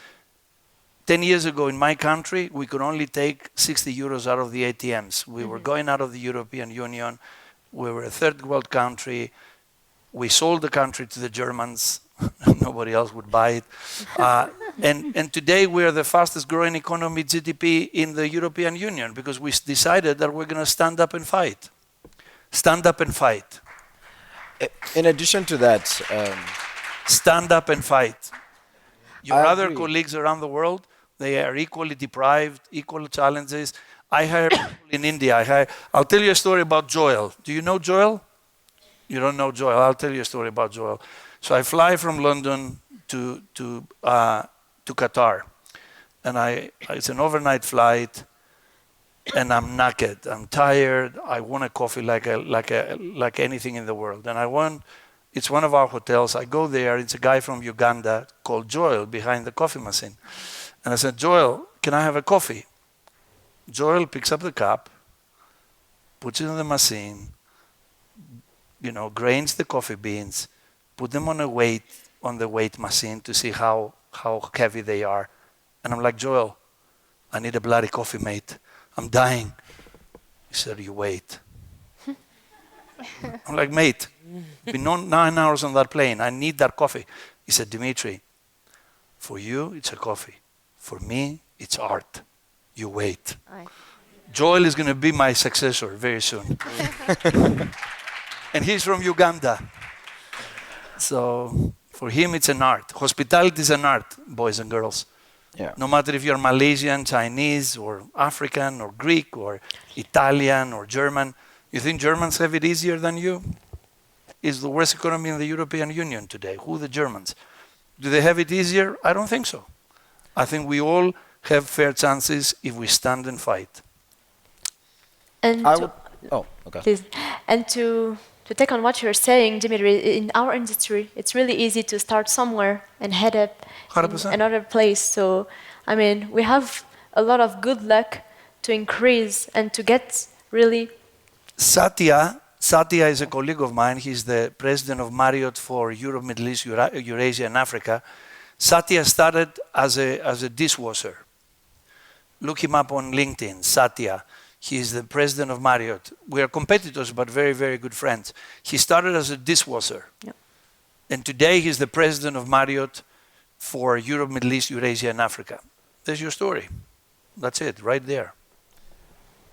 10 years ago in my country, we could only take 60 euros out of the ATMs. We were going out of the European Union. We were a third world country. We sold the country to the Germans. Nobody else would buy it. And today we are the fastest growing economy, GDP, in the European Union, because we decided that we're going to stand up and fight. Stand up and fight. In addition to that, stand up and fight. Your I other agree. colleagues around the world, they are equally deprived, equal challenges. I hire people in India. I'll tell you a story about Joel. Do you know Joel? You don't know Joel. I'll tell you a story about Joel. So I fly from London to Qatar, and it's an overnight flight, and I'm knackered. I'm tired. I want a coffee like anything in the world, and it's one of our hotels. I go there. It's a guy from Uganda called Joel behind the coffee machine, and I said, Joel, can I have a coffee? Joel picks up the cup, puts it in the machine, grains the coffee beans, put them on the weight machine to see how heavy they are. And I'm like, Joel, I need a bloody coffee, mate. I'm dying. He said, you wait. I'm like, mate, been 9 hours on that plane. I need that coffee. He said, Dimitri, for you, it's a coffee. For me, it's art. You wait. Aye. Joel is going to be my successor very soon. And he's from Uganda. So for him, it's an art. Hospitality is an art, boys and girls. yeah. No matter if you're Malaysian, Chinese, or African, or Greek, or Italian, or German. You think Germans have it easier than you? It's the worst economy in the European Union today. Who, the Germans? Do they have it easier? I don't think so. I think we all have fair chances if we stand and fight. And Okay. please, and to take on what you're saying, Dimitri, in our industry, it's really easy to start somewhere and head up 100%. in another place. So, I mean, we have a lot of good luck to increase and to get really. Satya is a colleague of mine. He's the president of Marriott for Europe, Middle East, Eurasia, and Africa. Satya started as a dishwasher. Look him up on LinkedIn, Satya. He's the president of Marriott. We are competitors, but very, very good friends. He started as a dishwasher. Yep. And today he's the president of Marriott for Europe, Middle East, Eurasia, and Africa. There's your story. That's it, right there.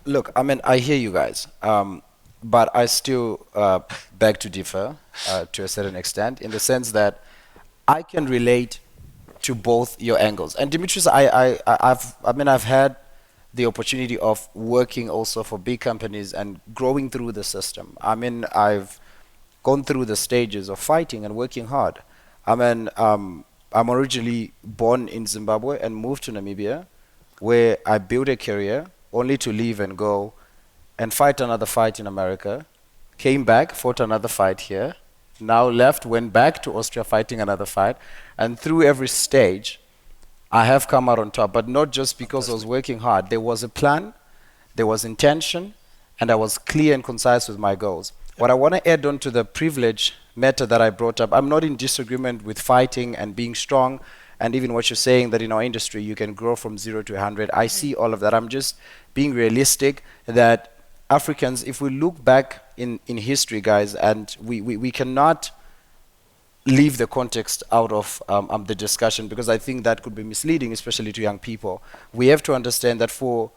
Look, I mean, I hear you guys, but I still beg to differ to a certain extent, in the sense that I can relate to both your angles. And Dimitris, I've had the opportunity of working also for big companies and growing through the system. I mean, I've gone through the stages of fighting and working hard. I mean, I'm originally born in Zimbabwe and moved to Namibia, where I built a career only to leave and go and fight another fight in America, came back, fought another fight here, now left, went back to Austria fighting another fight, and through every stage, I have come out on top, but not just because I was working hard. There was a plan, there was intention, and I was clear and concise with my goals. What I want to add on to the privilege matter that I brought up, I'm not in disagreement with fighting and being strong and even what you're saying that in our industry you can grow from 0 to 100. I see all of that. I'm just being realistic that Africans, if we look back in history, guys, and we cannot leave the context out of the discussion, because I think that could be misleading, especially to young people. We have to understand that for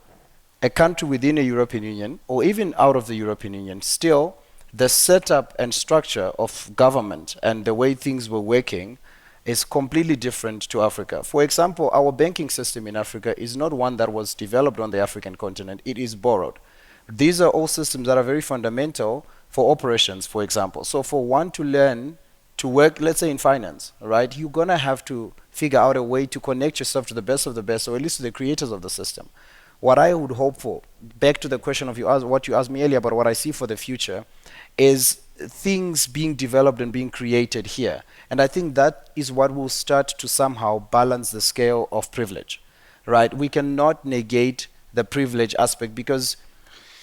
a country within a European Union, or even out of the European Union, still the setup and structure of government and the way things were working is completely different to Africa. For example, our banking system in Africa is not one that was developed on the African continent, it is borrowed. These are all systems that are very fundamental for operations, for example. So for one to learn to work, let's say in finance, right, you're gonna have to figure out a way to connect yourself to the best of the best, or at least to the creators of the system. What I would hope for, back to the question of what you asked me earlier about what I see for the future, is things being developed and being created here. And I think that is what will start to somehow balance the scale of privilege, right? We cannot negate the privilege aspect, because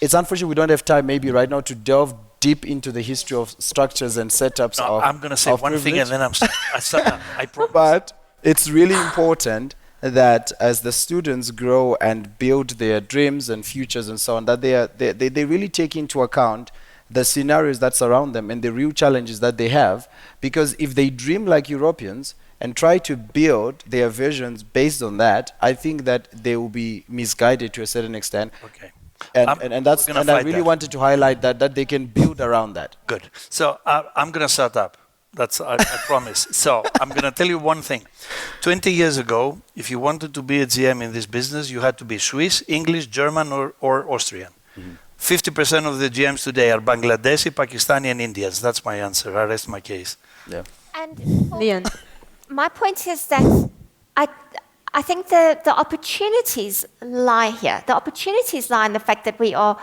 it's unfortunate we don't have time maybe right now to delve deep into the history of structures and setups No, of I'm going to say one thing and then I start up. I promise. But it's really important that as the students grow and build their dreams and futures and so on, that they really take into account the scenarios that surround them and the real challenges that they have. Because if they dream like Europeans and try to build their visions based on that, I think that they will be misguided to a certain extent. Okay. And I really wanted to highlight that they can build around that. Good. So I'm going to start up. That's I promise. So I'm going to tell you one thing. 20 years ago, if you wanted to be a GM in this business, you had to be Swiss, English, German, or Austrian. 50% of the GMs today are Bangladeshi, Pakistani, and Indians. That's my answer. I rest my case. Yeah. And Leon. my point is that I think the opportunities lie here. The opportunities lie in the fact that we are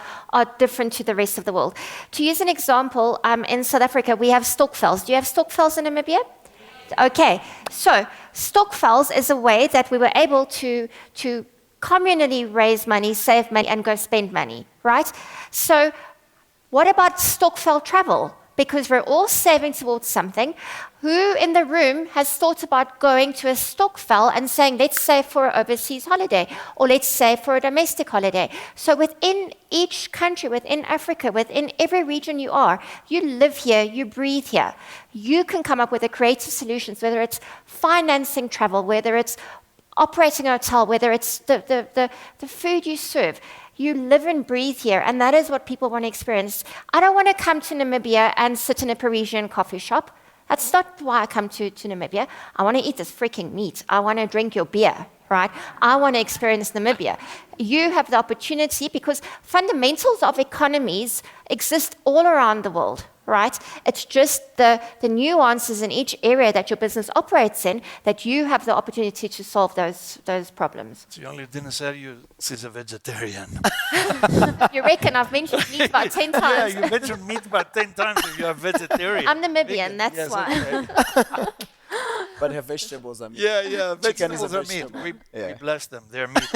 different to the rest of the world. To use an example, in South Africa, we have stokvels. Do you have stokvels in Namibia? Okay, so stokvels is a way that we were able to communally raise money, save money, and go spend money, right? So what about stokvel travel? Because we're all saving towards something. Who in the room has thought about going to a stokvel and saying, let's save for an overseas holiday, or let's save for a domestic holiday? So within each country, within Africa, within every region you are, you live here, you breathe here. You can come up with the creative solutions, whether it's financing travel, whether it's operating a hotel, whether it's the food you serve. You live and breathe here, and that is what people want to experience. I don't want to come to Namibia and sit in a Parisian coffee shop. That's not why I come to Namibia. I want to eat this freaking meat. I want to drink your beer, right? I want to experience Namibia. You have the opportunity, because fundamentals of economies exist all around the world, right? It's just the nuances in each area that your business operates in that you have the opportunity to solve those problems. So you only didn't say she's a vegetarian. You reckon I've mentioned meat about 10 times? Yeah, you mentioned meat about 10 times if you're a vegetarian. I'm Namibian, that's Yes, why. okay. But her vegetables are meat. Yeah, Chicken is a vegetables are meat. vegetable. We bless them, they're meat.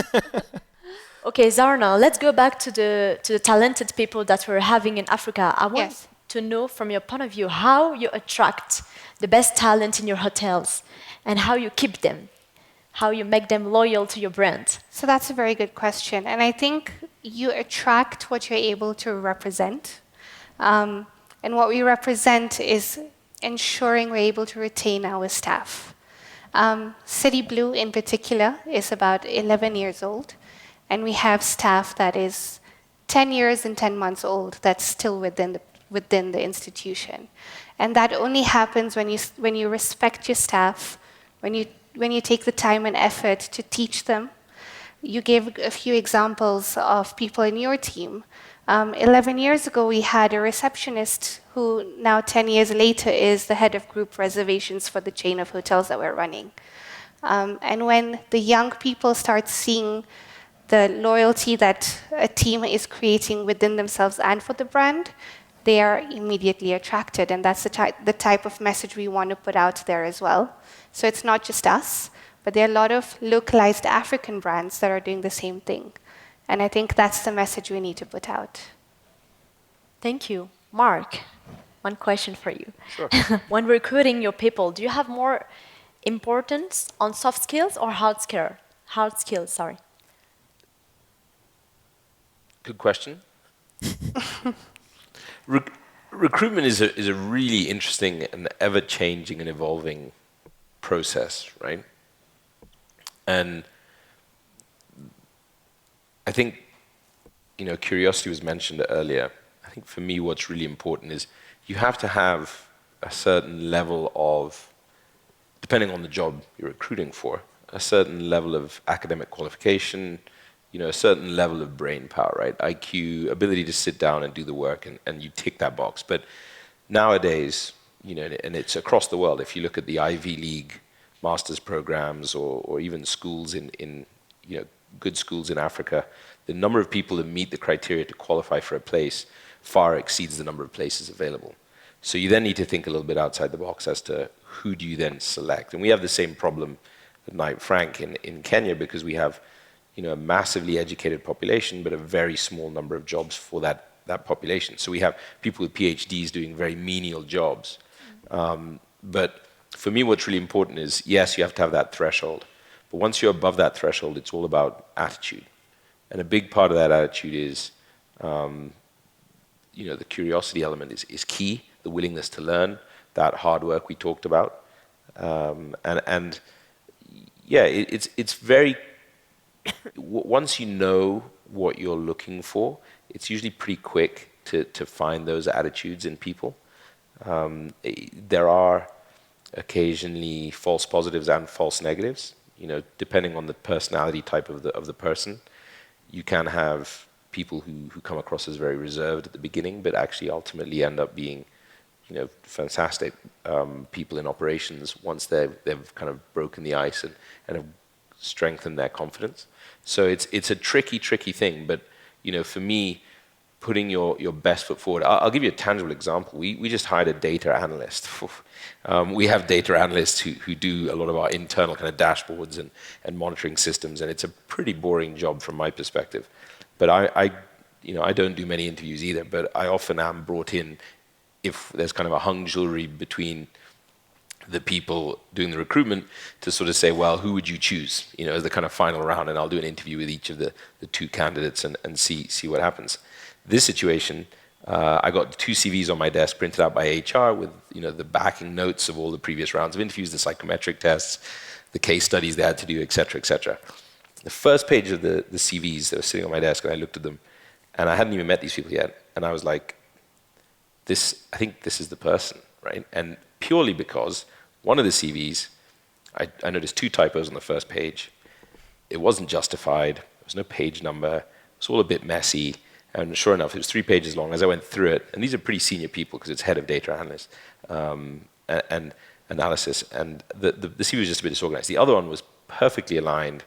Okay, Zarna, let's go back to the talented people that we're having in Africa. I want Yes. to know from your point of view how you attract the best talent in your hotels and how you keep them, how you make them loyal to your brand. So that's a very good question. And I think you attract what you're able to represent. And what we represent is ensuring we're able to retain our staff. CityBlue in particular is about 11 years old. And we have staff that is 10 years and 10 months old that's still within the institution. And that only happens when you respect your staff, when you take the time and effort to teach them. You gave a few examples of people in your team. 11 years ago, we had a receptionist who now 10 years later is the head of group reservations for the chain of hotels that we're running. And when the young people start seeing the loyalty that a team is creating within themselves and for the brand, they are immediately attracted. And that's the type of message we want to put out there as well. So it's not just us, but there are a lot of localized African brands that are doing the same thing. And I think that's the message we need to put out. Thank you. Mark, one question for you. Sure. When recruiting your people, do you have more importance on soft skills or hard skills, sorry. Good question. Recruitment is a really interesting and ever-changing and evolving process, right? And I think, curiosity was mentioned earlier. I think for me what's really important is you have to have a certain level of, depending on the job you're recruiting for, a certain level of academic qualification, a certain level of brain power, right? IQ, ability to sit down and do the work, and you tick that box. But nowadays, and it's across the world, if you look at the Ivy League master's programs or even schools in good schools in Africa, the number of people that meet the criteria to qualify for a place far exceeds the number of places available. So you then need to think a little bit outside the box as to who do you then select. And we have the same problem at Knight Frank in Kenya, because we have a massively educated population, but a very small number of jobs for that population. So we have people with PhDs doing very menial jobs. But for me, what's really important is, yes, you have to have that threshold. But once you're above that threshold, it's all about attitude. And a big part of that attitude is, the curiosity element is key, the willingness to learn, that hard work we talked about. It's very, once you know what you're looking for, it's usually pretty quick to find those attitudes in people. There are occasionally false positives and false negatives, depending on the personality type of the person. You can have people who come across as very reserved at the beginning, but actually ultimately end up being, fantastic people in operations once they've kind of broken the ice and have strengthened their confidence. So it's a tricky thing, but for me, putting your best foot forward. I'll give you a tangible example. We just hired a data analyst. We have data analysts who do a lot of our internal kind of dashboards and monitoring systems, and it's a pretty boring job from my perspective. But I don't do many interviews either, but I often am brought in if there's kind of a hung jury between the people doing the recruitment to sort of say, well, who would you choose, as the kind of final round, and I'll do an interview with each of the two candidates and see what happens. This situation, I got 2 CVs on my desk printed out by HR with, the backing notes of all the previous rounds of interviews, the psychometric tests, the case studies they had to do, et cetera, et cetera. The first page of the CVs that were sitting on my desk, and I looked at them, and I hadn't even met these people yet, and I was like, I think this is the person, right? And purely because one of the CVs, I noticed 2 typos on the first page. It wasn't justified. There was no page number. It was all a bit messy. And sure enough, it was 3 pages long as I went through it. And these are pretty senior people because it's head of data analyst and analysis. And the CV was just a bit disorganized. The other one was perfectly aligned,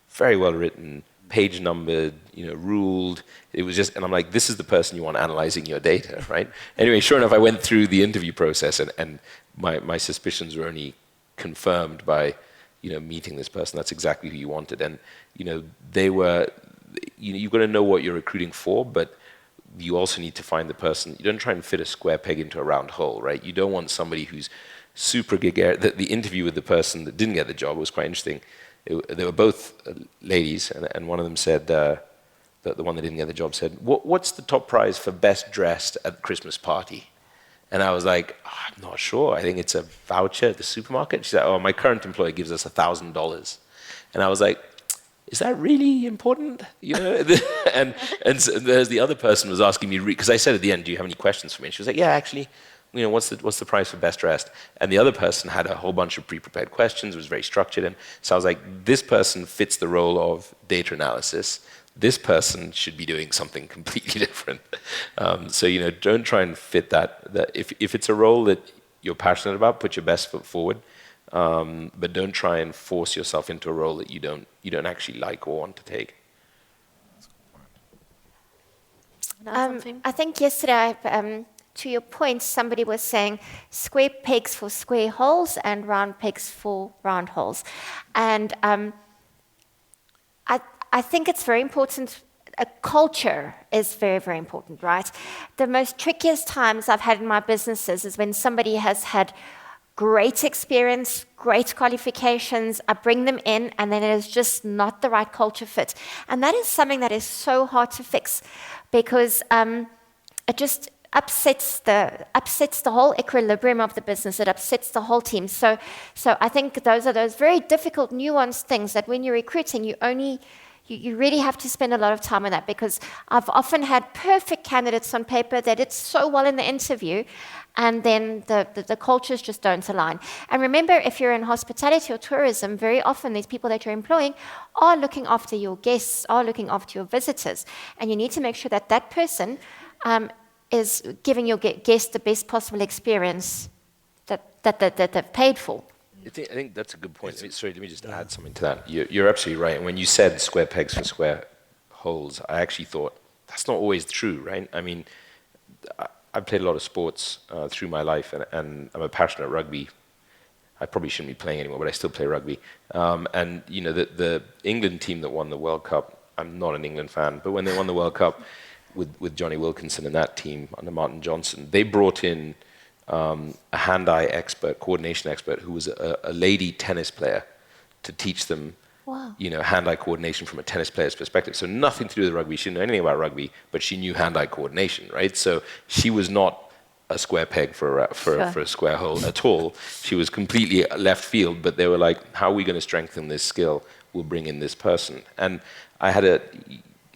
very well written, page numbered, ruled. It was just, and I'm like, this is the person you want analyzing your data, right? Anyway, sure enough, I went through the interview process, and my suspicions were only confirmed by, meeting this person. That's exactly who you wanted. And, they were, you've got to know what you're recruiting for, but you also need to find the person. You don't try and fit a square peg into a round hole, right? You don't want somebody who's super gregarious. The interview with the person that didn't get the job was quite interesting. They were both ladies, and one of them said, the one that didn't get the job said, what's the top prize for best dressed at the Christmas party? And I was like, I'm not sure. I think it's a voucher at the supermarket. She said, oh, my current employer gives us $1,000. And I was like, is that really important? And so there's the other person was asking me, because I said at the end, do you have any questions for me? And she was like, yeah, actually, what's the price for best dressed? And the other person had a whole bunch of pre-prepared questions, was very structured. And so I was like, this person fits the role of data analysis. This person should be doing something completely different. So, don't try and fit that. If it's a role that you're passionate about, put your best foot forward. But don't try and force yourself into a role that you don't actually like or want to take. I think yesterday, to your point, somebody was saying square pegs for square holes and round pegs for round holes. And I think it's very important. A culture is very, very important, right? The most trickiest times I've had in my businesses is when somebody has had great experience, great qualifications, I bring them in, and then it is just not the right culture fit. And that is something that is so hard to fix, because it just upsets the whole equilibrium of the business. It upsets the whole team. So I think those are those very difficult, nuanced things that when you're recruiting, you really have to spend a lot of time on that, because I've often had perfect candidates on paper that did so well in the interview, and then the cultures just don't align. And remember, if you're in hospitality or tourism, very often these people that you're employing are looking after your guests, are looking after your visitors, and you need to make sure that that person is giving your guests the best possible experience that they've paid for. I think that's a good point. Sorry, let me just add something to that. You're absolutely right. And when you said square pegs for square holes, I actually thought that's not always true, right? I mean, I've played a lot of sports through my life, and I'm a passionate rugby. I probably shouldn't be playing anymore, but I still play rugby. And you know, the England team that won the World Cup, I'm not an England fan, but when they won the World Cup with Johnny Wilkinson and that team under Martin Johnson, they brought in a hand-eye expert, coordination expert, who was a lady tennis player, to teach them, you know, hand-eye coordination from a tennis player's perspective. So nothing to do with rugby. She didn't know anything about rugby, but she knew hand-eye coordination, right? So she was not a square peg for a square hole at all. She was completely left field, but they were like, how are we going to strengthen this skill? We'll bring in this person. And I had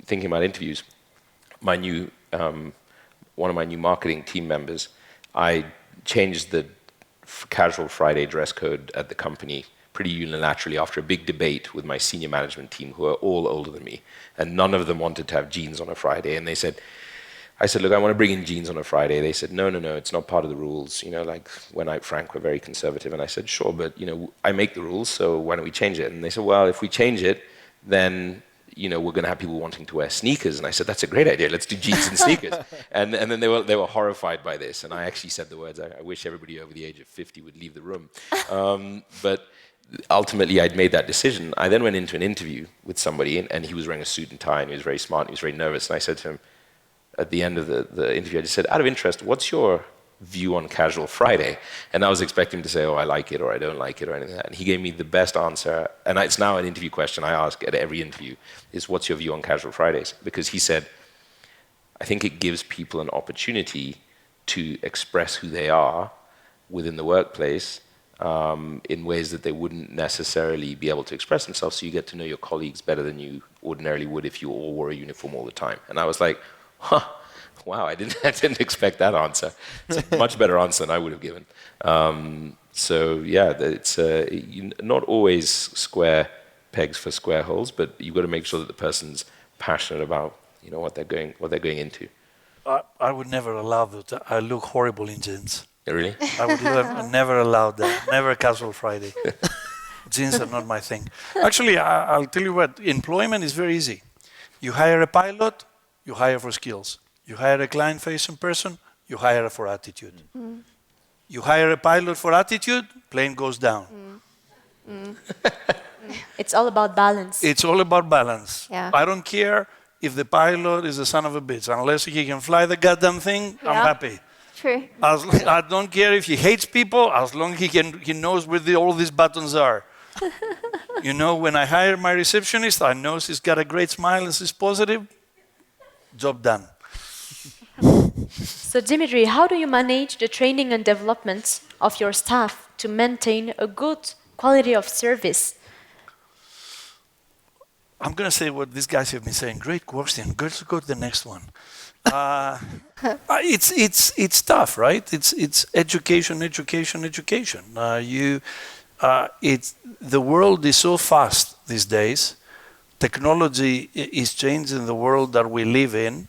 thinking about interviews, one of my new marketing team members, I changed the casual Friday dress code at the company pretty unilaterally after a big debate with my senior management team, who are all older than me, and none of them wanted to have jeans on a Friday. And I said, look, I want to bring in jeans on a Friday. They said, no, it's not part of the rules. You know, like when Frank were very conservative, and I said, sure, but you know, I make the rules, so why don't we change it? And they said, well, if we change it, then you know, we're going to have people wanting to wear sneakers. And I said, that's a great idea. Let's do jeans and sneakers. and then they were horrified by this. And I actually said the words, I wish everybody over the age of 50 would leave the room. But ultimately, I'd made that decision. I then went into an interview with somebody, and he was wearing a suit and tie, and he was very smart, and he was very nervous. And I said to him, at the end of the interview, I just said, out of interest, what's your view on Casual Friday? And I was expecting him to say, oh, I like it, or I don't like it, or anything like that. And he gave me the best answer, and it's now an interview question I ask at every interview, is what's your view on Casual Fridays? Because he said, I think it gives people an opportunity to express who they are within the workplace in ways that they wouldn't necessarily be able to express themselves, so you get to know your colleagues better than you ordinarily would if you all wore a uniform all the time. And I was like, huh, wow, I didn't expect that answer. It's a much better answer than I would have given. So yeah, it's not always square pegs for square holes, but you've got to make sure that the person's passionate about, you know, what they're going into. I would never allow that. I look horrible in jeans. Really? I would never allow that. Never a Casual Friday. Jeans are not my thing. Actually, I'll tell you what, employment is very easy. You hire a pilot, you hire for skills. You hire a client-facing person, you hire for attitude. Mm. You hire a pilot for attitude, plane goes down. Mm. It's all about balance. It's all about balance. Yeah. I don't care if the pilot is the son of a bitch. Unless he can fly the goddamn thing, yeah. I'm happy. True. I don't care if he hates people, as long as he knows where all these buttons are. You know, when I hire my receptionist, I know she's got a great smile and she's positive. Job done. So Dimitri, how do you manage the training and development of your staff to maintain a good quality of service? I'm going to say what these guys have been saying. Great question. Let's go to the next one. It's tough, right? It's education. The world is so fast these days. Technology is changing the world that we live in.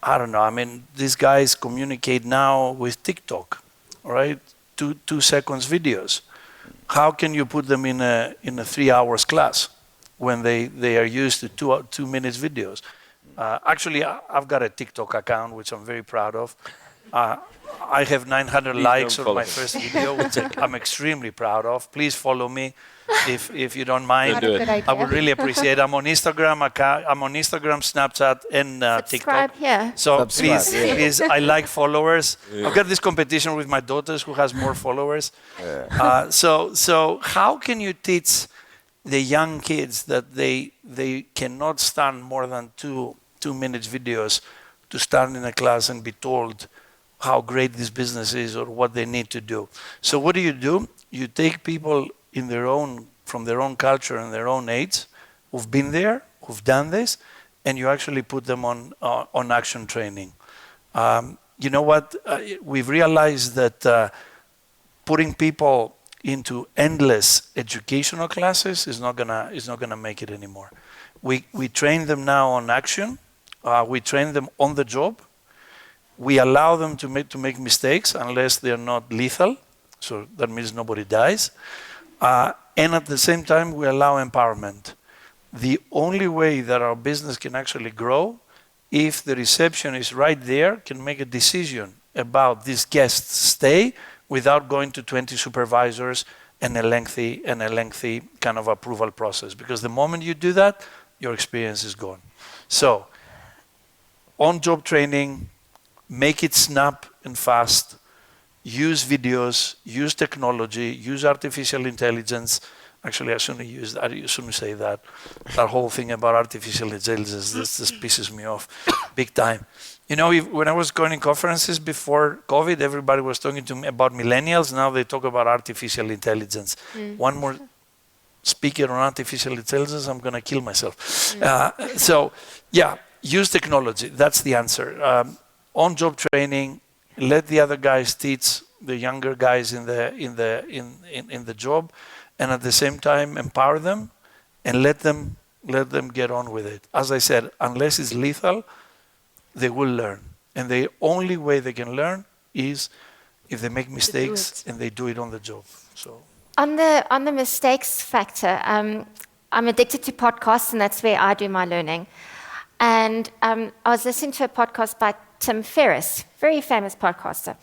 I don't know. I mean, these guys communicate now with TikTok, right? 2 seconds videos. How can you put them in a 3 hours class when they are used to 2 minutes videos? Actually, I've got a TikTok account, which I'm very proud of. I have 900 Please likes don't on follow my him. first video, which I'm extremely proud of. Please follow me if you don't mind. Don't do it. Good idea. I would really appreciate it. I'm on Instagram, Snapchat, and Subscribe TikTok. here. So Subscribe, please, yeah. please, I like followers. I've got this competition with my daughters who has more followers. So how can you teach the young kids that they cannot stand more than two minutes videos to stand in a class and be told how great this business is or what they need to do? So what do? You take people from their own culture and their own age, who've been there, who've done this, and you actually put them on action training. You know what? We've realized that putting people into endless educational classes is not gonna make it anymore. We train them now on action. We train them on the job. We allow them to make mistakes unless they're not lethal. So that means nobody dies. And at the same time, we allow empowerment. The only way that our business can actually grow, if the reception is right there, can make a decision about this guest's stay without going to 20 supervisors and a lengthy kind of approval process. Because the moment you do that, your experience is gone. So, on-job training, make it snap and fast. Use videos, use technology, use artificial intelligence. Actually, I shouldn't say that. That whole thing about artificial intelligence, this just pisses me off big time. You know, when I was going in conferences before COVID, everybody was talking to me about millennials. Now they talk about artificial intelligence. One more speaker on artificial intelligence, I'm going to kill myself. So, yeah, use technology. That's the answer. On-job training. Let the other guys teach the younger guys in the job, and at the same time empower them and let them get on with it. As I said, unless it's lethal, they will learn, and the only way they can learn is if they make mistakes and they do it on the job. So On the mistakes factor, I'm addicted to podcasts, and that's where I do my learning. And I was listening to a podcast by Tim Ferriss, very famous podcaster.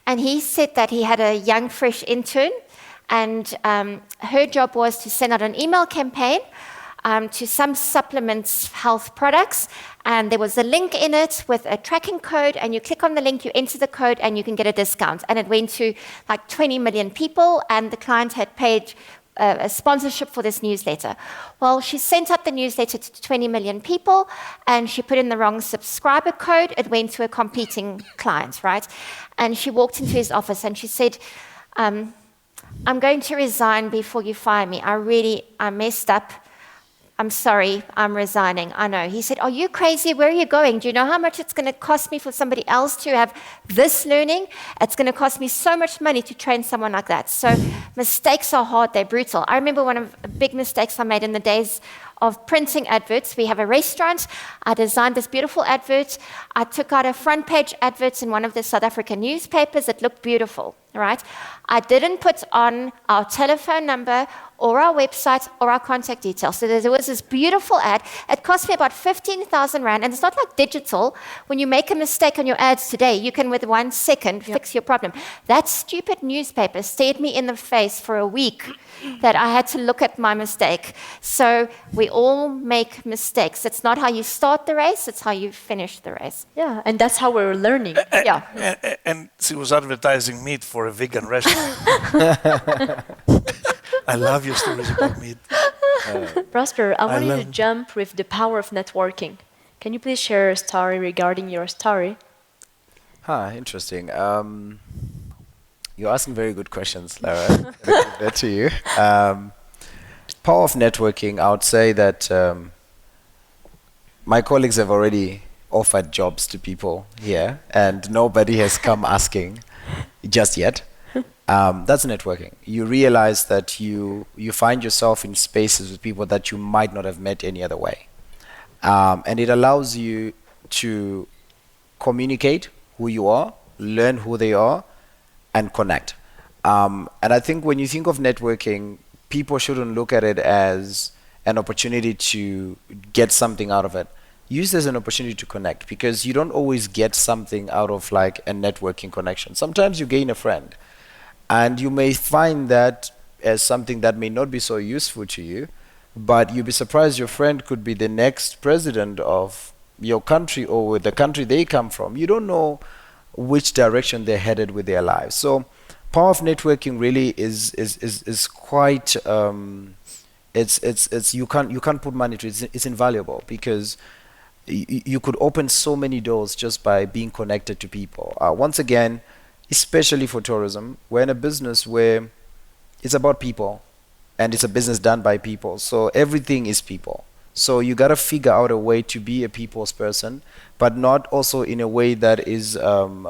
And he said that he had a young, fresh intern, and her job was to send out an email campaign to some supplements health products. And there was a link in it with a tracking code, and you click on the link, you enter the code, and you can get a discount. And it went to like 20 million people, and the client had paid a sponsorship for this newsletter. Well, she sent out the newsletter to 20 million people, and she put in the wrong subscriber code. It went to a competing client, right? And she walked into his office and she said, I'm going to resign before you fire me. I messed up. I'm sorry, I'm resigning. I know. He said, are you crazy? Where are you going? Do you know how much it's going to cost me for somebody else to have this learning? It's going to cost me so much money to train someone like that. So mistakes are hard, they're brutal. I remember one of the big mistakes I made in the days of printing adverts. We have a restaurant. I designed this beautiful advert. I took out a front page advert in one of the South African newspapers. It looked beautiful, right? I didn't put on our telephone number or our website or our contact details. So there was this beautiful ad. It cost me about 15,000 Rand, and it's not like digital. When you make a mistake on your ads today, you can, with 1 second, fix your problem. That stupid newspaper stared me in the face for a week that I had to look at my mistake. So we all make mistakes. It's not how you start the race, it's how you finish the race. Yeah, and that's how we're learning. and she was advertising meat for a vegan restaurant. I love your stories about meat. Prosper, I want you to love- jump with the power of networking. Can you please share a story regarding your story? Interesting. You're asking very good questions, Lara. I'll give that to you. Power of networking, I would say that my colleagues have already offered jobs to people here, and nobody has come asking just yet. That's networking. You realize that you find yourself in spaces with people that you might not have met any other way. And it allows you to communicate who you are, learn who they are, and connect. And I think when you think of networking, people shouldn't look at it as an opportunity to get something out of it. use it as an opportunity to connect, because you don't always get something out of like a networking connection. Sometimes you gain a friend, and you may find that as something that may not be so useful to you, but you'll be surprised your friend could be the next president of your country or the country they come from. You don't know which direction they're headed with their lives. So power of networking really is quite it's you can't put money to it. It's invaluable, because you could open so many doors just by being connected to people. Once again, especially for tourism, we're in a business where it's about people, and it's a business done by people. So everything is people. So you got to figure out a way to be a people's person, but not also in a way that is from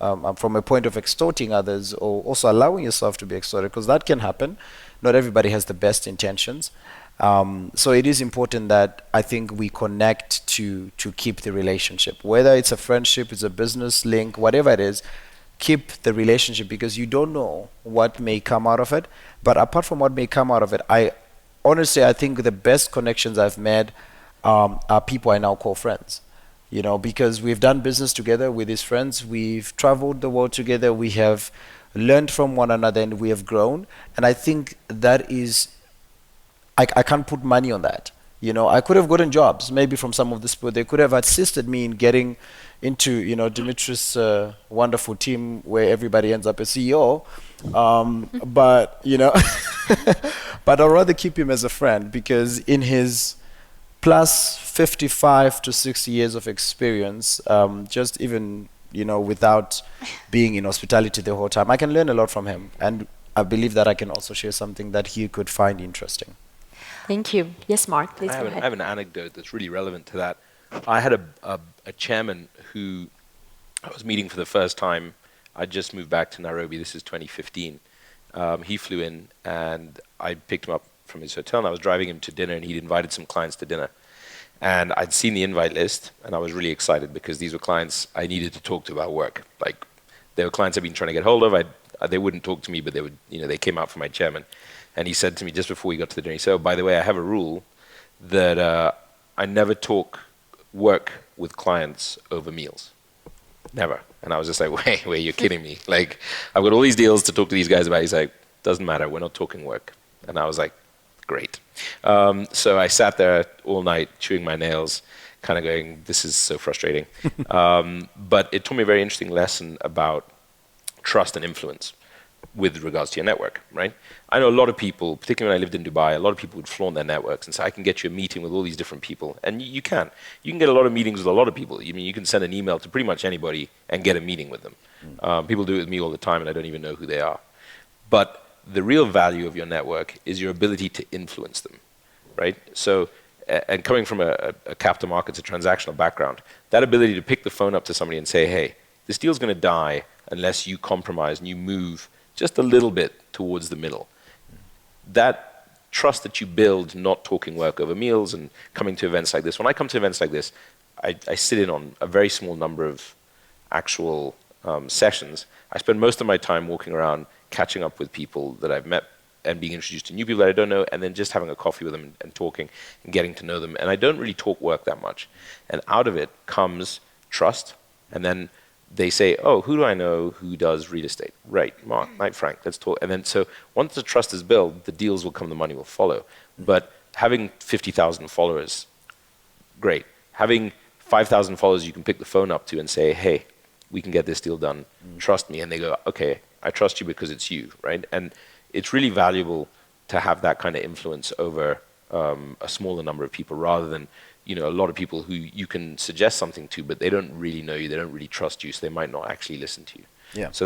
a point of extorting others, or also allowing yourself to be extorted, because that can happen. Not everybody has the best intentions. So it is important that I think we connect to keep the relationship. Whether it's a friendship, it's a business link, whatever it is, keep the relationship, because you don't know what may come out of it. But apart from what may come out of it, honestly, I think the best connections I've made are people I now call friends. You know, because we've done business together with these friends, we've traveled the world together, we have learned from one another, and we have grown. And I think that is, I can't put money on that. You know, I could have gotten jobs maybe from some of this, but they could have assisted me in getting into, you know, Dimitris' wonderful team where everybody ends up a CEO. But, you know, but I'd rather keep him as a friend, because in his plus 55 to 60 years of experience, just even, you know, without being in hospitality the whole time, I can learn a lot from him. And I believe that I can also share something that he could find interesting. Thank you. Yes, Mark, please go I ahead. have an anecdote that's really relevant to that. I had a chairman who I was meeting for the first time. I just moved back to Nairobi. This is 2015. He flew in, and I picked him up from his hotel, and I was driving him to dinner, and he'd invited some clients to dinner. And I'd seen the invite list, and I was really excited, because these were clients I needed to talk to about work. Like, they were clients I've been trying to get hold of. They wouldn't talk to me, but they would, you know, they came out for my chairman. And he said to me just before we got to the dinner, he said, "Oh, by the way, I have a rule that I never talk work with clients over meals. Never." And I was just like, wait, you're kidding me. Like, I've got all these deals to talk to these guys about. He's like, "Doesn't matter, we're not talking work." And I was like, great. So I sat there all night chewing my nails, kind of going, this is so frustrating. But it taught me a very interesting lesson about trust and influence with regards to your network, right? I know a lot of people, particularly when I lived in Dubai, a lot of people would flaunt their networks and say, I can get you a meeting with all these different people. And you can. You can get a lot of meetings with a lot of people. I mean, you can send an email to pretty much anybody and get a meeting with them. People do it with me all the time, and I don't even know who they are. But the real value of your network is your ability to influence them, right? So, and coming from a capital markets, a transactional background, that ability to pick the phone up to somebody and say, hey, this deal's going to die unless you compromise and you move just a little bit towards the middle. That trust that you build, not talking work over meals and coming to events like this. When I come to events like this, I sit in on a very small number of actual sessions. I spend most of my time walking around, catching up with people that I've met and being introduced to new people that I don't know, and then just having a coffee with them and talking and getting to know them. And I don't really talk work that much. And out of it comes trust, and then they say, oh, who do I know who does real estate? Right, Mark, right, Frank, let's talk. And then so once the trust is built, the deals will come, the money will follow. But having 50,000 followers, great. Having 5,000 followers you can pick the phone up to and say, hey, we can get this deal done, trust me. And they go, okay, I trust you because it's you, right? And it's really valuable to have that kind of influence over a smaller number of people rather than, you know, a lot of people who you can suggest something to, but they don't really know you, they don't really trust you, so they might not actually listen to you. Yeah. So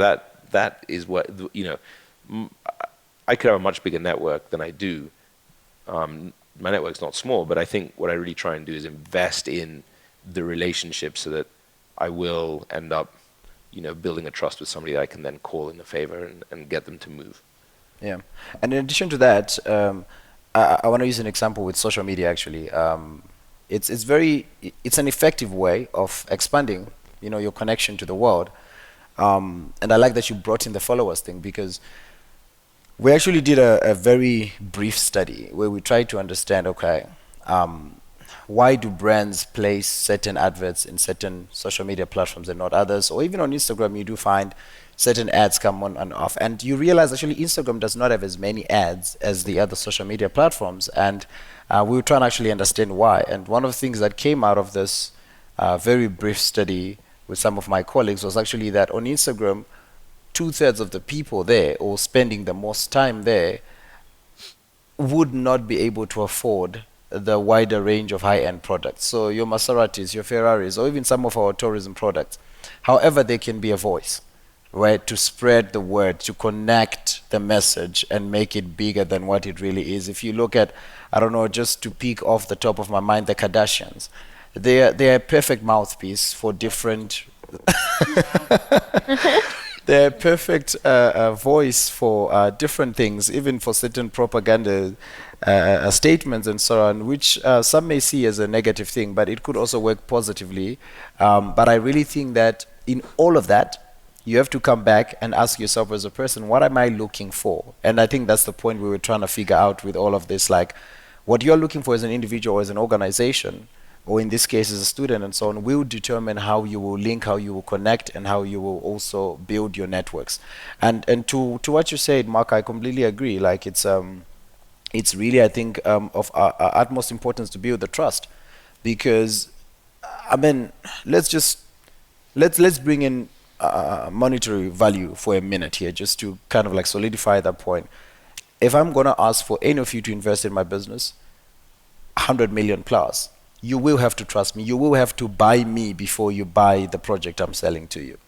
that is what, you know, I could have a much bigger network than I do. My network's not small, but I think what I really try and do is invest in the relationship so that I will end up, you know, building a trust with somebody that I can then call in a favor and get them to move. Yeah. And in addition to that, I want to use an example with social media actually. It's an effective way of expanding, you know, your connection to the world. And I like that you brought in the followers thing, because we actually did a very brief study where we tried to understand, okay, why do brands place certain adverts in certain social media platforms and not others? Or even on Instagram, you do find certain ads come on and off. And you realize actually Instagram does not have as many ads as the other social media platforms. And we were trying to actually understand why. And one of the things that came out of this very brief study with some of my colleagues was actually that on Instagram, 2/3 of the people there, or spending the most time there, would not be able to afford the wider range of high-end products. So your Maseratis, your Ferraris, or even some of our tourism products. However, they can be a voice, right, to spread the word, to connect the message and make it bigger than what it really is. If you look at, I don't know, just to peek off the top of my mind, the Kardashians, they're a perfect mouthpiece for different they're a perfect voice for different things, even for certain propaganda statements and so on, which some may see as a negative thing, but it could also work positively. But I really think that in all of that, you have to come back and ask yourself as a person, what am I looking for? And I think that's the point we were trying to figure out with all of this, like what you're looking for as an individual or as an organization, or in this case as a student and so on, will determine how you will link, how you will connect, and how you will also build your networks. And to what you said, Mark, I completely agree. Like it's really, I think, of utmost importance to build the trust, because I mean, let's bring in monetary value for a minute here, just to kind of like solidify that point. If I'm gonna ask for any of you to invest in my business, 100 million plus, you will have to trust me. You will have to buy me before you buy the project I'm selling to you.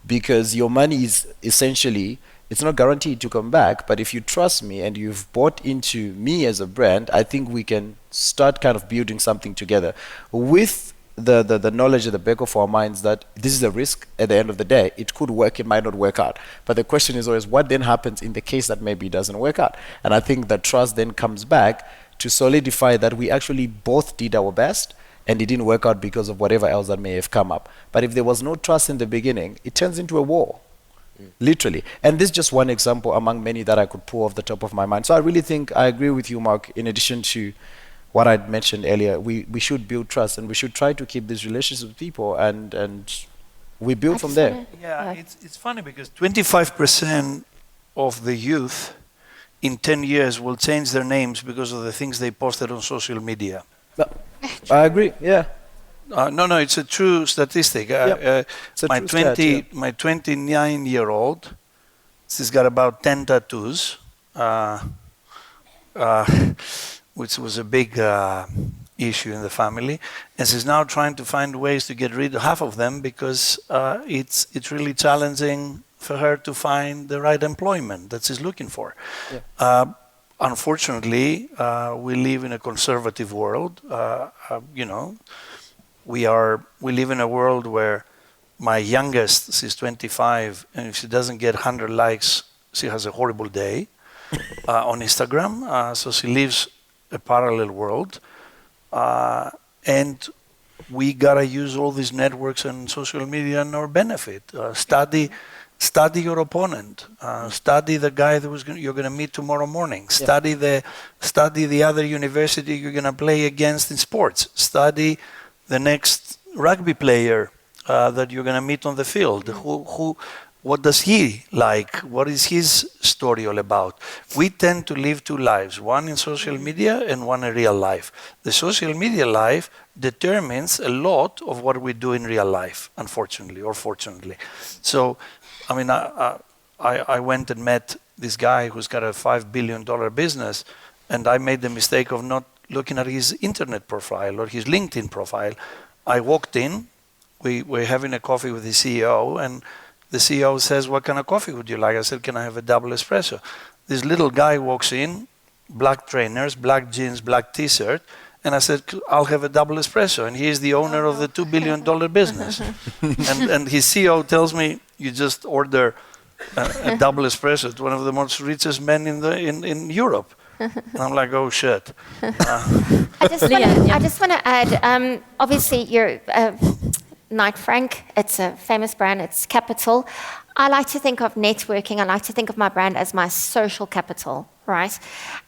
Because your money is essentially, it's not guaranteed to come back, but if you trust me and you've bought into me as a brand, I think we can start kind of building something together with the knowledge at the back of our minds that this is a risk at the end of the day. It could work, it might not work out. But the question is always, what then happens in the case that maybe it doesn't work out? And I think that trust then comes back to solidify that we actually both did our best and it didn't work out because of whatever else that may have come up. But if there was no trust in the beginning, it turns into a war, literally. And this is just one example among many that I could pull off the top of my mind. So I really think I agree with you, Mark, in addition to what I mentioned earlier. We should build trust and we should try to keep these relationships with people and we build from there. Yeah, it's funny because 25% of the youth in 10 years will change their names because of the things they posted on social media. I agree, yeah. No, it's a true statistic. My 29-year-old, she's got about 10 tattoos, which was a big issue in the family. And she's now trying to find ways to get rid of half of them because it's really challenging for her to find the right employment that she's looking for. Yeah. Unfortunately, we live in a conservative world. You know, we live in a world where my youngest, she's 25, and if she doesn't get 100 likes, she has a horrible day on Instagram. So she lives a parallel world. And we gotta use all these networks and social media in our benefit. Study your opponent. Study the guy that you're going to meet tomorrow morning. Study the other university you're going to play against in sports. Study the next rugby player that you're going to meet on the field. What does he like? What is his story all about? We tend to live two lives, one in social media and one in real life. The social media life determines a lot of what we do in real life, unfortunately or fortunately. So, I mean, I went and met this guy who's got a $5 billion business, and I made the mistake of not looking at his internet profile or his LinkedIn profile. I walked in, we were having a coffee with the CEO, and the CEO says, "What kind of coffee would you like?" I said, "Can I have a double espresso?" This little guy walks in, black trainers, black jeans, black t-shirt, and I said, "I'll have a double espresso." And he is the owner of the $2 billion business. and his CEO tells me, "You just order a double espresso to one of the most richest men in Europe." And I'm like, "Oh shit." I just want to add, obviously you're Knight Frank, it's a famous brand, it's capital. I like to think of networking, I like to think of my brand as my social capital, right?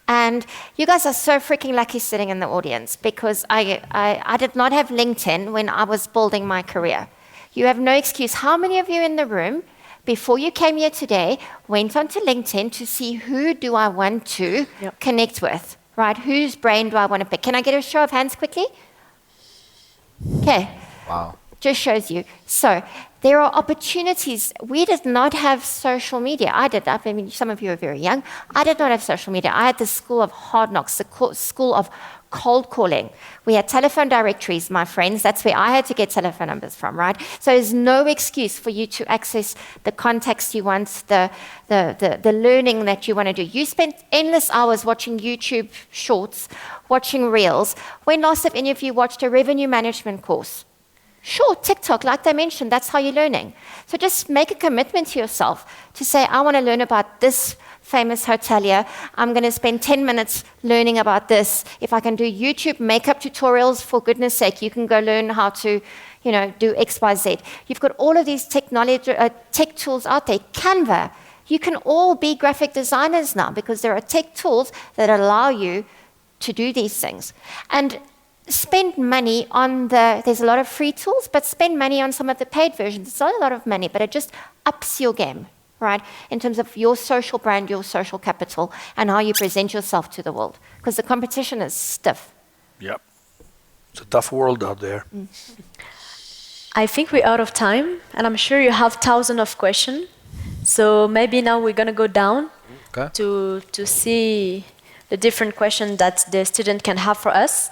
And you guys are so freaking lucky sitting in the audience because I did not have LinkedIn when I was building my career. You have no excuse. How many of you in the room, before you came here today, went onto LinkedIn to see who do I want to connect with, right? Whose brain do I want to pick? Can I get a show of hands quickly? Okay. Wow. Just shows you. So there are opportunities. We did not have social media. I did. I mean, some of you are very young. I did not have social media. I had the school of hard knocks, the school of cold calling. We had telephone directories, my friends. That's where I had to get telephone numbers from, right? So there's no excuse for you to access the context you want, the learning that you want to do. You spent endless hours watching YouTube shorts, watching reels. When last have any of you watched a revenue management course? Sure, TikTok, like they mentioned, that's how you're learning. So just make a commitment to yourself to say, I want to learn about this famous hotelier. I'm going to spend 10 minutes learning about this. If I can do YouTube makeup tutorials, for goodness sake, you can go learn how to, do X, Y, Z. You've got all of these technology, tech tools out there. Canva. You can all be graphic designers now because there are tech tools that allow you to do these things. And spend money on there's a lot of free tools, but spend money on some of the paid versions. It's not a lot of money, but it just ups your game, right? In terms of your social brand, your social capital, and how you present yourself to the world. Because the competition is stiff. Yep. It's a tough world out there. I think we're out of time, and I'm sure you have thousands of questions. So maybe now we're going to go down to see the different questions that the student can have for us.